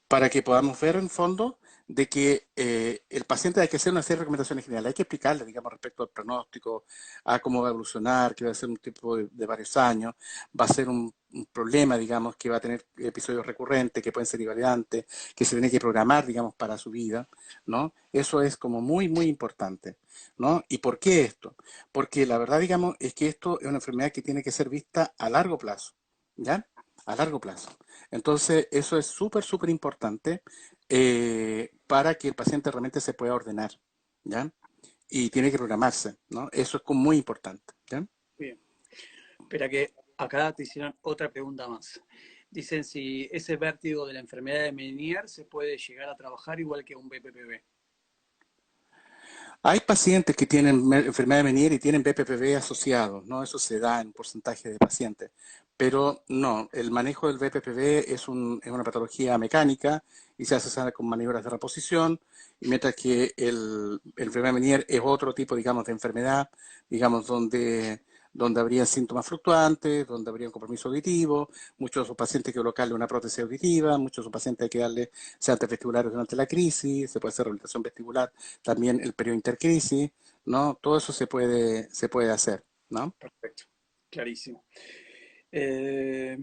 para que podamos ver en fondo de que el paciente hay que hacer una serie de recomendaciones generales. Hay que explicarle, digamos, respecto al pronóstico, a cómo va a evolucionar, que va a ser un tiempo de varios años, va a ser un problema, digamos, que va a tener episodios recurrentes, que pueden ser invalidantes, que se tiene que programar, digamos, para su vida, ¿no? Eso es como muy, muy importante, ¿no? ¿Y por qué esto? Porque la verdad, digamos, es que esto es una enfermedad que tiene que ser vista a largo plazo, ¿ya? A largo plazo. Entonces, eso es súper, súper importante para que el paciente realmente se pueda ordenar, ¿ya? Y tiene que programarse, ¿no? Eso es como muy importante, ¿ya? Bien. Espera que acá te hicieron otra pregunta más. Dicen si ese vértigo de la enfermedad de Meniere se puede llegar a trabajar igual que un BPPV. Hay pacientes que tienen enfermedad de Meniere y tienen BPPV asociados, ¿no? Eso se da en un porcentaje de pacientes. Pero no, el manejo del BPPV es una patología mecánica y se hace con maniobras de reposición, y mientras que el enfermedad de Meniere es otro tipo, digamos, de enfermedad, digamos, donde habría síntomas fluctuantes, donde habría un compromiso auditivo, muchos de sus pacientes hay que colocarle una prótesis auditiva, muchos de sus pacientes hay que darle sedantes vestibulares durante la crisis, se puede hacer rehabilitación vestibular también el periodo intercrisis, ¿no? Todo eso se puede hacer, ¿no? Perfecto, clarísimo. Eh,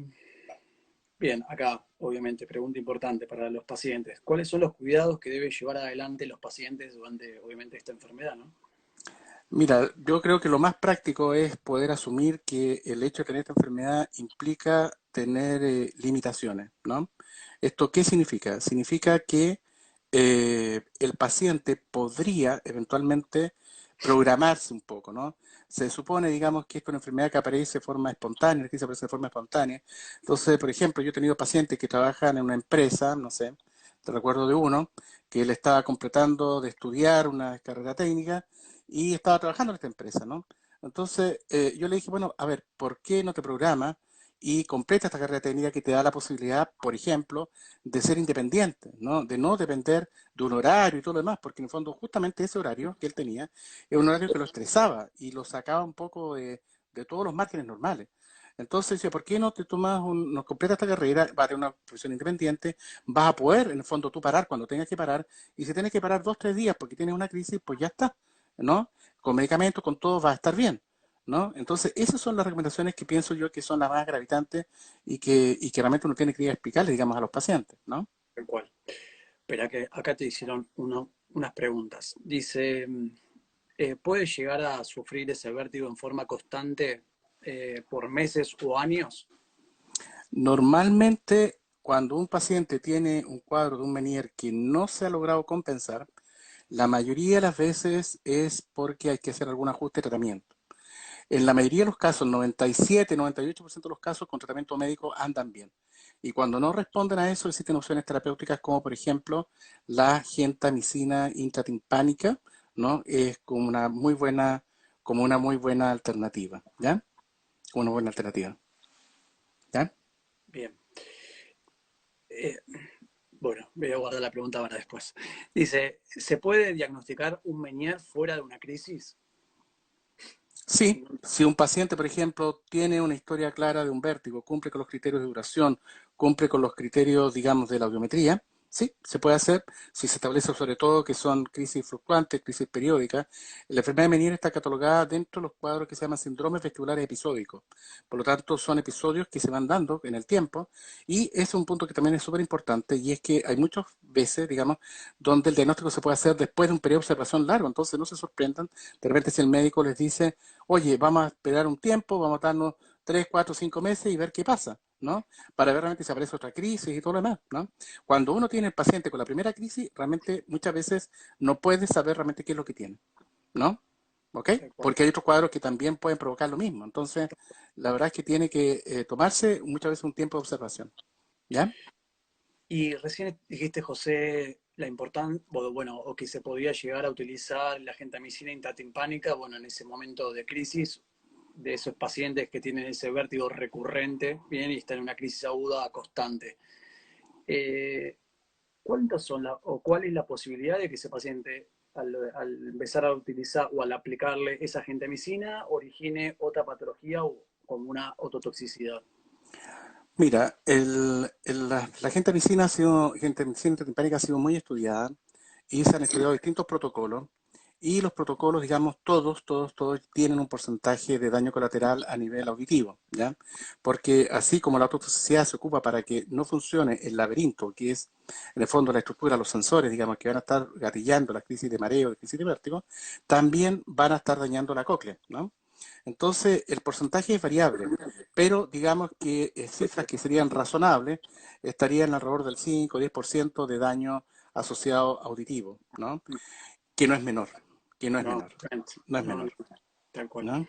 bien, acá obviamente pregunta importante para los pacientes. ¿Cuáles son los cuidados que deben llevar adelante los pacientes durante obviamente esta enfermedad, ¿no? Mira, yo creo que lo más práctico es poder asumir que el hecho de tener esta enfermedad implica tener limitaciones, ¿no? ¿Esto qué significa? Significa que el paciente podría eventualmente programarse un poco, ¿no? Se supone, digamos, que es una enfermedad que aparece de forma espontánea, que se aparece de forma espontánea. Entonces, por ejemplo, yo he tenido pacientes que trabajan en una empresa, no sé, te recuerdo de uno, que él estaba completando de estudiar una carrera técnica y estaba trabajando en esta empresa, ¿no? Entonces, yo le dije, bueno, a ver, ¿por qué no te programas y completa esta carrera técnica que te da la posibilidad, por ejemplo, de ser independiente, ¿no? De no depender de un horario y todo lo demás, porque en el fondo justamente ese horario que él tenía es un horario que lo estresaba y lo sacaba un poco de todos los márgenes normales. Entonces, dice, ¿por qué no te tomas no completas esta carrera, vas a tener una profesión independiente, vas a poder, en el fondo, tú parar cuando tengas que parar, y si tienes que parar 2, 3 días porque tienes una crisis, pues ya está, ¿no? Con medicamentos, con todo va a estar bien, ¿no? Entonces, esas son las recomendaciones que pienso yo que son las más gravitantes y que realmente uno tiene que ir a explicarle, digamos, a los pacientes, ¿no? Tal cual. Espera que acá te hicieron unas preguntas. Dice, ¿puede llegar a sufrir ese vértigo en forma constante por meses o años? Normalmente, cuando un paciente tiene un cuadro de un Meniere que no se ha logrado compensar, la mayoría de las veces es porque hay que hacer algún ajuste de tratamiento. En la mayoría de los casos, 97, 98% de los casos con tratamiento médico andan bien. Y cuando no responden a eso, existen opciones terapéuticas como por ejemplo la gentamicina intratimpánica, ¿no? Es como una muy buena como una muy buena alternativa, ¿ya? Una buena alternativa, ¿ya? Bien. Eh, bueno, voy a guardar la pregunta para después. Dice, ¿se puede diagnosticar un Meniere fuera de una crisis? Sí, si un paciente, por ejemplo, tiene una historia clara de un vértigo, cumple con los criterios de duración, cumple con los criterios, digamos, de la audiometría, sí, se puede hacer, si se establece sobre todo que son crisis fluctuantes, crisis periódicas. La enfermedad de Meniere está catalogada dentro de los cuadros que se llaman síndromes vestibulares episódicos. Por lo tanto, son episodios que se van dando en el tiempo y ese es un punto que también es súper importante y es que hay muchas veces, digamos, donde el diagnóstico se puede hacer después de un periodo de observación largo. Entonces, no se sorprendan de repente si el médico les dice, oye, vamos a esperar un tiempo, vamos a darnos 3, 4, 5 meses y ver qué pasa, ¿no? Para ver realmente si aparece otra crisis y todo lo demás, ¿no? Cuando uno tiene el paciente con la primera crisis, realmente muchas veces no puede saber realmente qué es lo que tiene, ¿no? ¿Ok? Tal cual. Porque hay otros cuadros que también pueden provocar lo mismo. Entonces, la verdad es que tiene que tomarse muchas veces un tiempo de observación, ¿ya? Y recién dijiste, José, la importancia, bueno, o que se podía llegar a utilizar la gentamicina intratimpánica, bueno, en ese momento de crisis, de esos pacientes que tienen ese vértigo recurrente, bien, y están en una crisis aguda constante. Eh, ¿Cuántas son o cuál es la posibilidad de que ese paciente, al empezar a utilizar o al aplicarle esa gentamicina, origine otra patología o como una ototoxicidad? Mira, la gentamicina gentamicina intratimpánica ha sido muy estudiada y se han estudiado distintos protocolos y los protocolos, digamos, todos tienen un porcentaje de daño colateral a nivel auditivo, ¿ya? Porque así como la autotoxicidad se ocupa para que no funcione el laberinto, que es en el fondo la estructura, los sensores, digamos, que van a estar gatillando la crisis de mareo, la crisis de vértigo, también van a estar dañando la cóclea, ¿no? Entonces, el porcentaje es variable, pero digamos que cifras que serían razonables estarían alrededor del 5 o 10% de daño asociado auditivo, ¿no? Que no es menor, que no es No, menor, no es no, no, menor, tal cual. ¿no?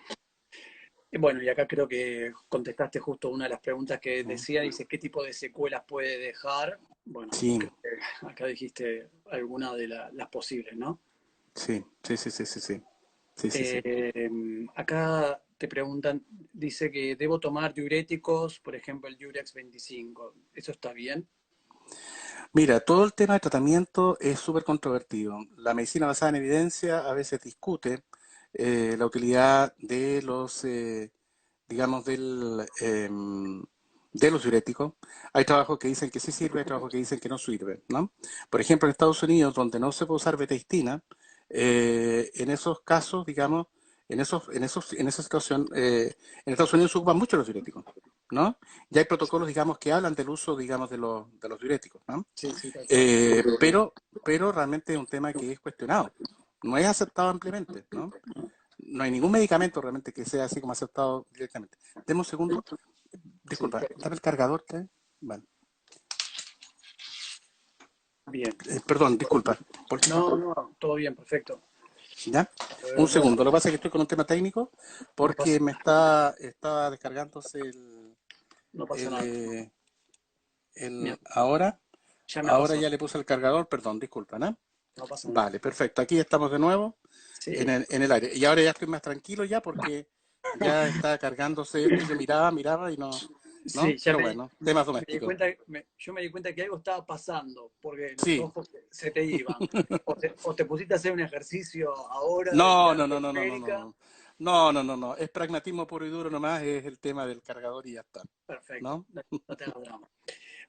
Y bueno, y acá creo que contestaste justo una de las preguntas que ¿no? decía, dice, ¿qué tipo de secuelas puede dejar? Bueno, Sí, creo que acá dijiste alguna de las posibles, ¿no? sí, sí, sí, sí, sí, sí, sí, sí, sí. Acá te preguntan, dice que debo tomar diuréticos, por ejemplo, el Durex 25. ¿Eso está bien? Mira, todo el tema de tratamiento es súper controvertido. La medicina basada en evidencia a veces discute la utilidad de digamos, de los diuréticos. Hay trabajos que dicen que sí sirve, hay trabajos que dicen que no sirve, ¿no? Por ejemplo, en Estados Unidos, donde no se puede usar betaistina, en esos casos, digamos, en esa situación, en Estados Unidos se ocupan mucho los diuréticos, ¿no? Ya hay protocolos, digamos, que hablan del uso, digamos, de los diuréticos, ¿no? Sí, sí, tal cual. Eh, pero, pero realmente es un tema que es cuestionado. No es aceptado ampliamente, ¿no? No hay ningún medicamento realmente que sea así como aceptado directamente. Deme un segundo. Sí, Disculpa, dame el cargador. Vale. bien. Perdón, disculpa. No, no, todo bien, perfecto. ¿Ya? Un Bueno, segundo. Lo que pasa es que estoy con un tema técnico no pasa, porque estaba descargándose no pasa el, nada. eh, Mira, ahora. ya me ha Ahora pasado, ya le puse el cargador, perdón, disculpa, ¿no? no pasa nada. Vale, perfecto. Aquí estamos de nuevo Sí, en el aire. Y ahora ya estoy más tranquilo ya porque ya está cargándose esto. Yo miraba y no, sí, ¿no? ya Pero bueno, temas me di domésticos. cuenta, yo me di cuenta que algo estaba pasando, porque los Sí. ojos se te iban. O te pusiste a hacer un ejercicio ahora de No, no, mirada no, no, no, no, no, periférica. no. No, no, no, no. Es pragmatismo puro y duro nomás, es el tema del cargador y ya está. Perfecto, ¿No? no, no tengas drama.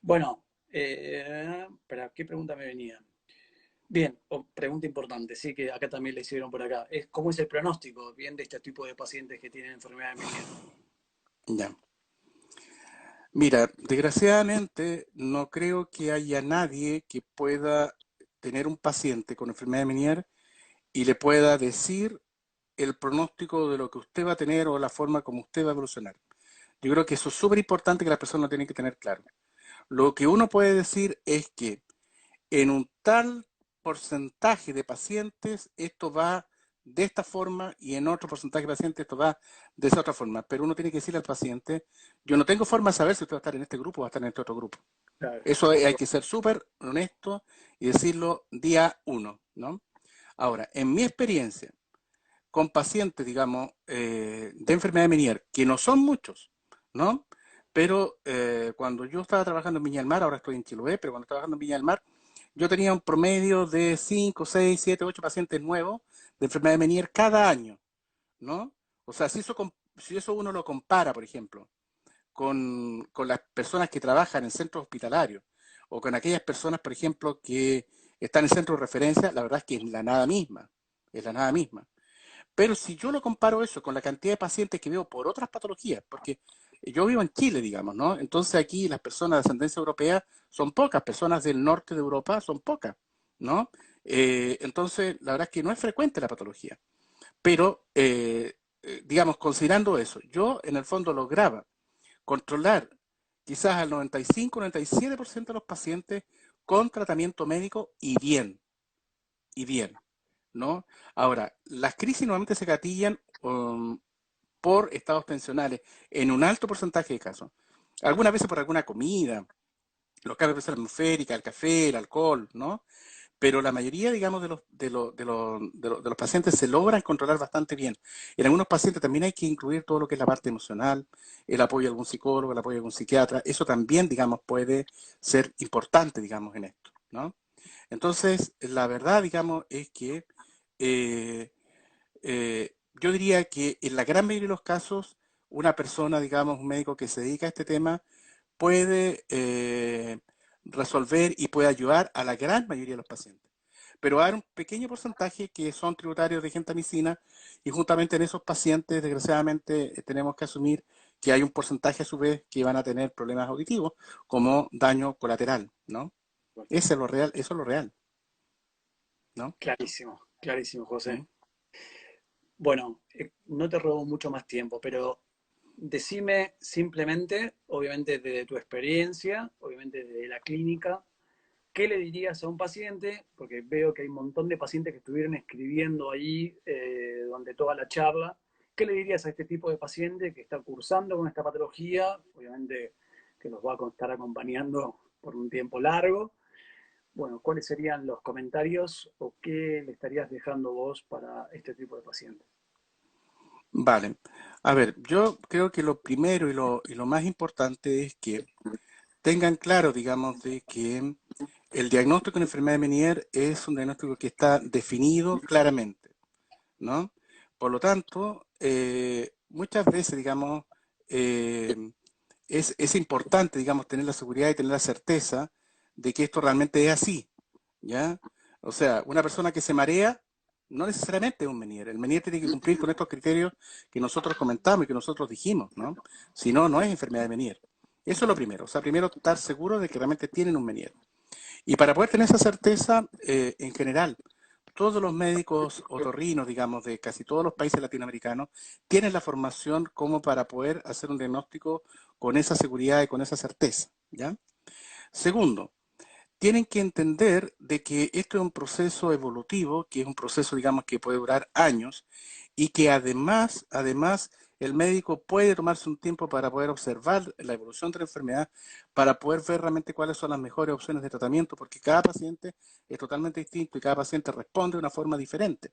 Bueno, espera, ¿qué pregunta me venía? Bien, pregunta importante, sí, que acá también le hicieron por acá. ¿Cómo es el pronóstico, bien, de este tipo de pacientes que tienen enfermedad de Meniere? Ya. Mira, desgraciadamente no creo que haya nadie que pueda tener un paciente con enfermedad de Meniere y le pueda decir el pronóstico de lo que usted va a tener o la forma como usted va a evolucionar. Yo creo que eso es súper importante que las personas lo tienen que tener claro. Lo que uno puede decir es que en un tal porcentaje de pacientes esto va de esta forma y en otro porcentaje de pacientes esto va de esa otra forma. Pero uno tiene que decirle al paciente, yo no tengo forma de saber si usted va a estar en este grupo o va a estar en este otro grupo. Claro, Eso hay que ser súper honesto y decirlo día uno, ¿no? Ahora, en mi experiencia, con pacientes, digamos, de enfermedad de Meniere, que no son muchos, ¿no? Pero cuando yo estaba trabajando en Viña del Mar, ahora estoy en Chiloé, pero cuando estaba trabajando en Viña del Mar, yo tenía un promedio de 5, 6, 7, 8 pacientes nuevos de enfermedad de Meniere cada año, ¿no? O sea, si eso uno lo compara, por ejemplo, con las personas que trabajan en centros hospitalarios o con aquellas personas, por ejemplo, que están en centros de referencia, la verdad es que es la nada misma, es la nada misma. Pero si yo lo comparo eso con la cantidad de pacientes que veo por otras patologías, porque yo vivo en Chile, digamos, ¿no? Entonces aquí las personas de ascendencia europea son pocas, personas del norte de Europa son pocas, ¿no? Entonces, la verdad es que no es frecuente la patología. Pero, digamos, considerando eso, yo en el fondo lograba controlar quizás al 95-97% de los pacientes con tratamiento médico y bien, ¿no? Ahora, las crisis normalmente se gatillan por estados tensionales en un alto porcentaje de casos. Algunas veces por alguna comida, los cambios de presión atmosférica, el café, el alcohol, ¿no? Pero la mayoría, digamos, de los pacientes se logran controlar bastante bien. En algunos pacientes también hay que incluir todo lo que es la parte emocional, el apoyo de algún psicólogo, el apoyo de algún psiquiatra. Eso también, digamos, puede ser importante, digamos, en esto, ¿no? Entonces, la verdad, digamos, es que eh, yo diría que en la gran mayoría de los casos, una persona, digamos, un médico que se dedica a este tema, puede resolver y puede ayudar a la gran mayoría de los pacientes. Pero hay un pequeño porcentaje que son tributarios de gentamicina y justamente en esos pacientes, desgraciadamente, tenemos que asumir que hay un porcentaje a su vez que van a tener problemas auditivos como daño colateral, ¿no? Eso es lo real, eso es lo real, ¿no? Clarísimo, clarísimo, José. ¿Mm? Bueno, no te robo mucho más tiempo, pero decime simplemente, obviamente desde tu experiencia, obviamente desde la clínica, ¿qué le dirías a un paciente? Porque veo que hay un montón de pacientes que estuvieron escribiendo ahí durante toda la charla. ¿Qué le dirías a este tipo de paciente que está cursando con esta patología? Obviamente que nos va a estar acompañando por un tiempo largo. Bueno, ¿cuáles serían los comentarios o qué le estarías dejando vos para este tipo de pacientes? Vale. A ver, yo creo que lo primero y lo más importante es que tengan claro, digamos, de que el diagnóstico de enfermedad de Meniere es un diagnóstico que está definido claramente, ¿no? Por lo tanto, muchas veces, digamos, eh, es importante, digamos, tener la seguridad y tener la certeza de que esto realmente es así, ¿ya? O sea, una persona que se marea no necesariamente es un Meniere. El Meniere tiene que cumplir con estos criterios que nosotros comentamos y que nosotros dijimos, ¿no? Si no, no es enfermedad de Meniere. Eso es lo primero. O sea, primero estar seguro de que realmente tienen un Meniere. Y para poder tener esa certeza, en general, todos los médicos otorrinos, digamos, de casi todos los países latinoamericanos, tienen la formación como para poder hacer un diagnóstico con esa seguridad y con esa certeza, ¿ya? Segundo, tienen que entender de que esto es un proceso evolutivo, que es un proceso, digamos, que puede durar años y que además, el médico puede tomarse un tiempo para poder observar la evolución de la enfermedad, para poder ver realmente cuáles son las mejores opciones de tratamiento, porque cada paciente es totalmente distinto y cada paciente responde de una forma diferente.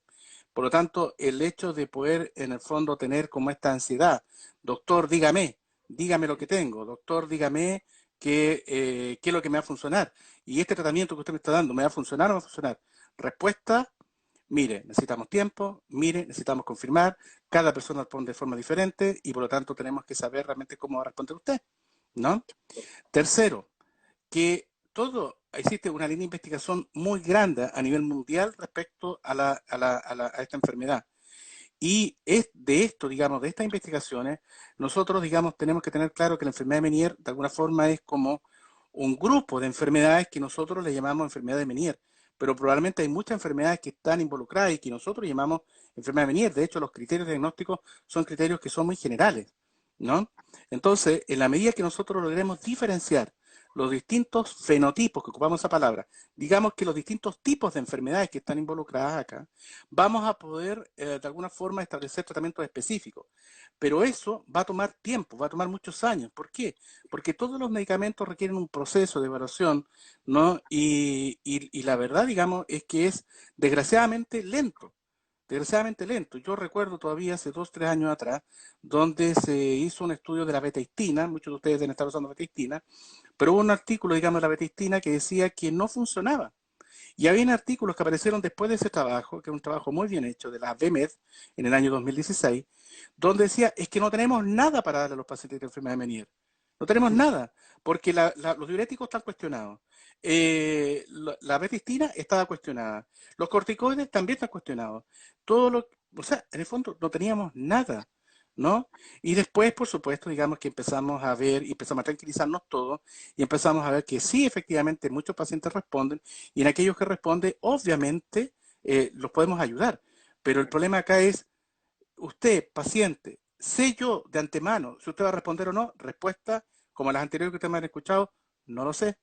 Por lo tanto, el hecho de poder, en el fondo, tener como esta ansiedad, doctor, dígame lo que tengo, doctor, dígame qué es lo que me va a funcionar. Y este tratamiento que usted me está dando, ¿me va a funcionar o no va a funcionar? Respuesta, mire, necesitamos tiempo, mire, necesitamos confirmar, cada persona responde de forma diferente y por lo tanto tenemos que saber realmente cómo va a responder usted, ¿no? Tercero, que existe una línea de investigación muy grande a nivel mundial respecto a esta enfermedad. Y es de esto, digamos, de estas investigaciones, nosotros, digamos, tenemos que tener claro que la enfermedad de Meniere, de alguna forma, es como un grupo de enfermedades que nosotros le llamamos enfermedad de Meniere. Pero probablemente hay muchas enfermedades que están involucradas y que nosotros llamamos enfermedad de Meniere. De hecho, los criterios diagnósticos son criterios que son muy generales, ¿no? Entonces, en la medida que nosotros logremos diferenciar los distintos fenotipos, que ocupamos esa palabra, digamos que los distintos tipos de enfermedades que están involucradas acá, vamos a poder de alguna forma establecer tratamientos específicos. Pero eso va a tomar tiempo, va a tomar muchos años. ¿Por qué? Porque todos los medicamentos requieren un proceso de evaluación, ¿no? Y la verdad, digamos, es que es desgraciadamente lento. desgraciadamente lento. Yo recuerdo todavía hace 2, 3 años atrás, donde se hizo un estudio de la betaistina, muchos de ustedes deben estar usando betaistina, pero hubo un artículo, digamos, de la betaistina que decía que no funcionaba. Y había artículos que aparecieron después de ese trabajo, que es un trabajo muy bien hecho, de la BMED, en el año 2016, donde decía, es que no tenemos nada para darle a los pacientes de enfermedad de Meniere. No tenemos nada, porque los diuréticos están cuestionados. La betistina estaba cuestionada. Los corticoides también están cuestionados. O sea, en el fondo no teníamos nada, ¿no? Y después, por supuesto, digamos que empezamos a ver y empezamos a tranquilizarnos todos y empezamos a ver que sí, efectivamente, muchos pacientes responden y en aquellos que responden, obviamente, los podemos ayudar. Pero el problema acá es, usted, paciente, sé yo de antemano si usted va a responder o no. Respuesta, como las anteriores que ustedes me han escuchado, no lo sé.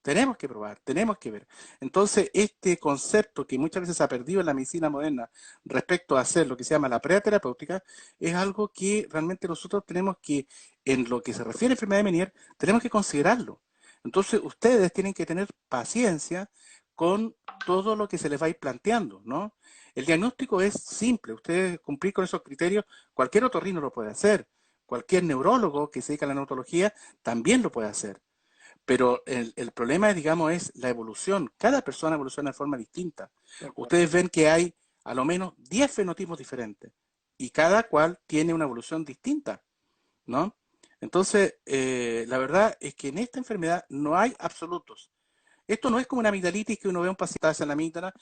Tenemos que probar, tenemos que ver. Entonces, este concepto que muchas veces se ha perdido en la medicina moderna respecto a hacer lo que se llama la preterapéutica, es algo que realmente nosotros tenemos que, en lo que se refiere a enfermedad de Meniere, tenemos que considerarlo. Entonces, ustedes tienen que tener paciencia con todo lo que se les va a ir planteando, ¿no? El diagnóstico es simple, ustedes cumplir con esos criterios, cualquier otorrino lo puede hacer, cualquier neurólogo que se dedica a la neurología también lo puede hacer. Pero el problema, digamos, es la evolución. Cada persona evoluciona de forma distinta. De acuerdo. Ustedes ven que hay a lo menos 10 fenotipos diferentes y cada cual tiene una evolución distinta, ¿no? Entonces, la verdad es que en esta enfermedad no hay absolutos. Esto no es como una amigdalitis que uno ve a un paciente en la amígdala,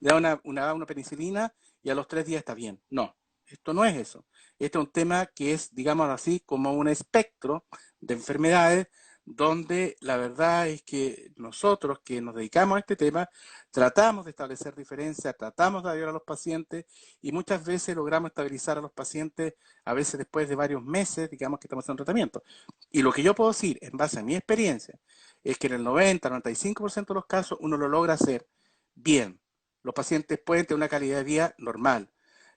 le da una penicilina y a los 3 días está bien. No, esto no es eso. Este es un tema que es, digamos así, como un espectro de enfermedades donde la verdad es que nosotros que nos dedicamos a este tema tratamos de establecer diferencias, tratamos de ayudar a los pacientes y muchas veces logramos estabilizar a los pacientes, a veces después de varios meses, digamos que estamos en tratamiento. Y lo que yo puedo decir, en base a mi experiencia, es que en el 90-95% de los casos uno lo logra hacer bien. Los pacientes pueden tener una calidad de vida normal.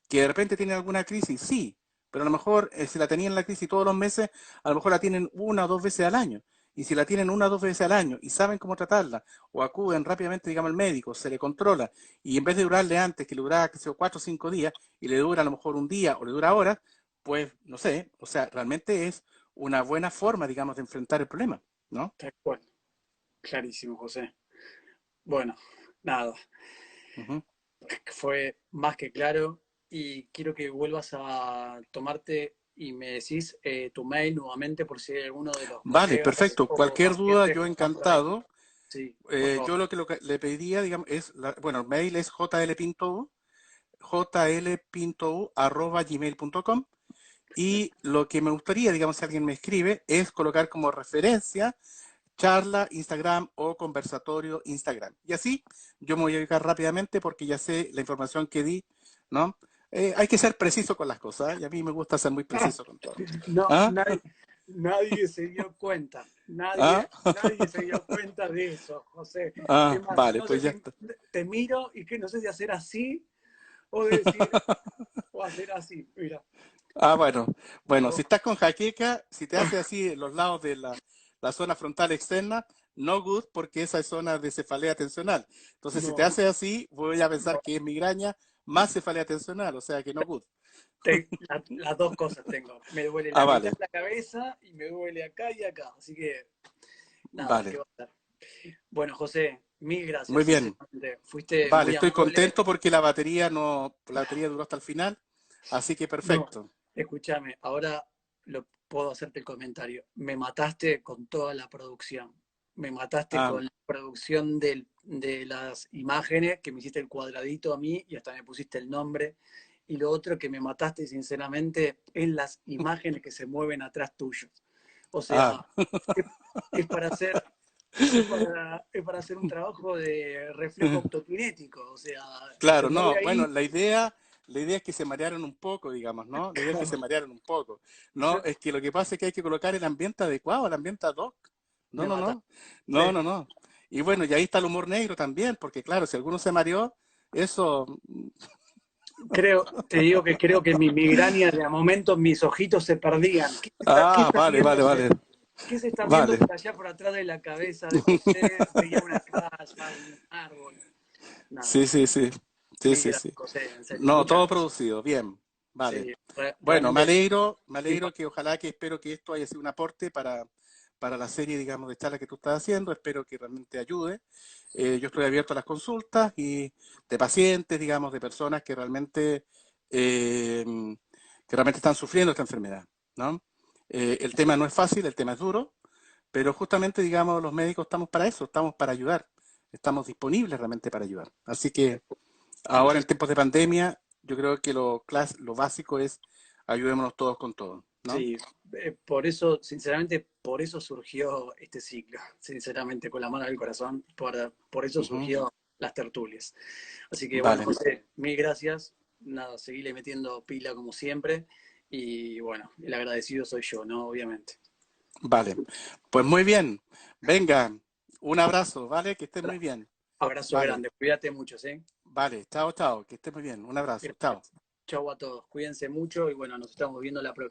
Que de repente tienen alguna crisis, sí, pero a lo mejor si la tenían la crisis todos los meses, a lo mejor la tienen 1 o 2 veces al año. Y si la tienen 1 o 2 veces al año y saben cómo tratarla, o acuden rápidamente, digamos, al médico, se le controla, y en vez de durarle antes, que le duraba, que sea, 4 o 5 días, y le dura a lo mejor un día o le dura horas, pues no sé, o sea, realmente es una buena forma, digamos, de enfrentar el problema, ¿no? Tal cual. Clarísimo, José. Bueno, nada, Ujú. fue más que claro y quiero que vuelvas a tomarte y me decís tu mail nuevamente por si hay alguno de los Vale, colegas perfecto. o Cualquier duda, pacientes yo que están por ahí. encantado. Sí, por favor. Yo lo que le pediría, digamos, es, bueno, el mail es jlpintou@gmail.com y lo que me gustaría, digamos, si alguien me escribe, es colocar como referencia charla Instagram o conversatorio Instagram. Y así yo me voy a ubicar rápidamente porque ya sé la información que di, ¿no? Hay que ser preciso con las cosas, ¿eh? Y a mí me gusta ser muy preciso con todo. No, ¿Ah? nadie se dio cuenta. ¿Ah? Nadie se dio cuenta de eso, José. Ah, Es más, vale, no sé pues ya si está. te miro y que no sé si hacer así o decir o hacer así. Mira. Ah, bueno. Bueno, si Oh, estás con jaqueca, si te hace así en los lados de la zona frontal externa, no good, porque esa es zona de cefalea tensional. Entonces, si te no, hace así, voy a pensar no. que es migraña más cefalea tensional, o sea que no good. Las dos cosas tengo. Me duele Ah, la mitad vale, de la cabeza y me duele acá y acá. Así que, nada, ¿qué vale. va a hacer? Bueno, José, mil Muy gracias, bien. sinceramente. Fuiste Vale, muy estoy amable. contento porque la batería duró hasta el final, así que No, perfecto. escúchame, ahora lo puedo hacerte el comentario. Me mataste con toda la producción. Me mataste Ah, con la producción de las imágenes, que me hiciste el cuadradito a mí y hasta me pusiste el nombre. Y lo otro que me mataste, sinceramente, es las imágenes que se mueven atrás tuyos. O ah, sea, es, es para hacer, es para hacer un trabajo de reflejo optoquinético. O sea, se claro, mueve no, bueno, ahí. la idea es que se marearon un poco, digamos, ¿no? La idea es que se Claro, marearon un poco. No, yo, es que lo que pasa es que hay que colocar el ambiente adecuado, el ambiente ad hoc. No, me no, mataste. no, no, no, no. Y bueno, y ahí está el humor negro también, porque claro, si alguno se mareó, eso, Te digo que creo que mi migraña, de a momentos mis ojitos se perdían. Qué ah, está vale, vale, viéndose? vale, ¿Qué se está viendo vale. por allá, por atrás de la cabeza de José? Veía una casa, un árbol. Nada. Sí, sí, sí. Sí, Mil sí, gracias, sí. José, en serio. No, Muchas todo gracias. producido, bien. Vale. Sí, Bueno, realmente me muy alegro que ojalá que espero que esto haya sido un aporte para la serie, digamos, de charlas que tú estás haciendo. Espero que realmente ayude. Yo estoy abierto a las consultas y de pacientes, digamos, de personas que realmente están sufriendo esta enfermedad, ¿no? El tema no es fácil, el tema es duro, pero justamente, digamos, los médicos estamos para eso, estamos para ayudar, estamos disponibles realmente para ayudar. Así que ahora en muchísimo. tiempos de pandemia, yo creo que lo básico es ayudémonos todos con todo, ¿no? Sí, por eso, sinceramente, por eso surgió este ciclo, sinceramente, con la mano del corazón, por eso Ujú. surgió las tertulias. Así que bueno, Vale, José, mil gracias. Nada, seguirle metiendo pila como siempre. Y bueno, el agradecido soy yo, ¿no? Obviamente. vale. Pues muy bien. Venga, un abrazo, ¿vale? Que estés muy bien. Abrazo Vale, grande, cuídate mucho, ¿sí? vale. Chao, chao. Que estés muy bien. Un abrazo. Chao. Gracias. Chau a todos, cuídense mucho y bueno, nos estamos viendo la próxima.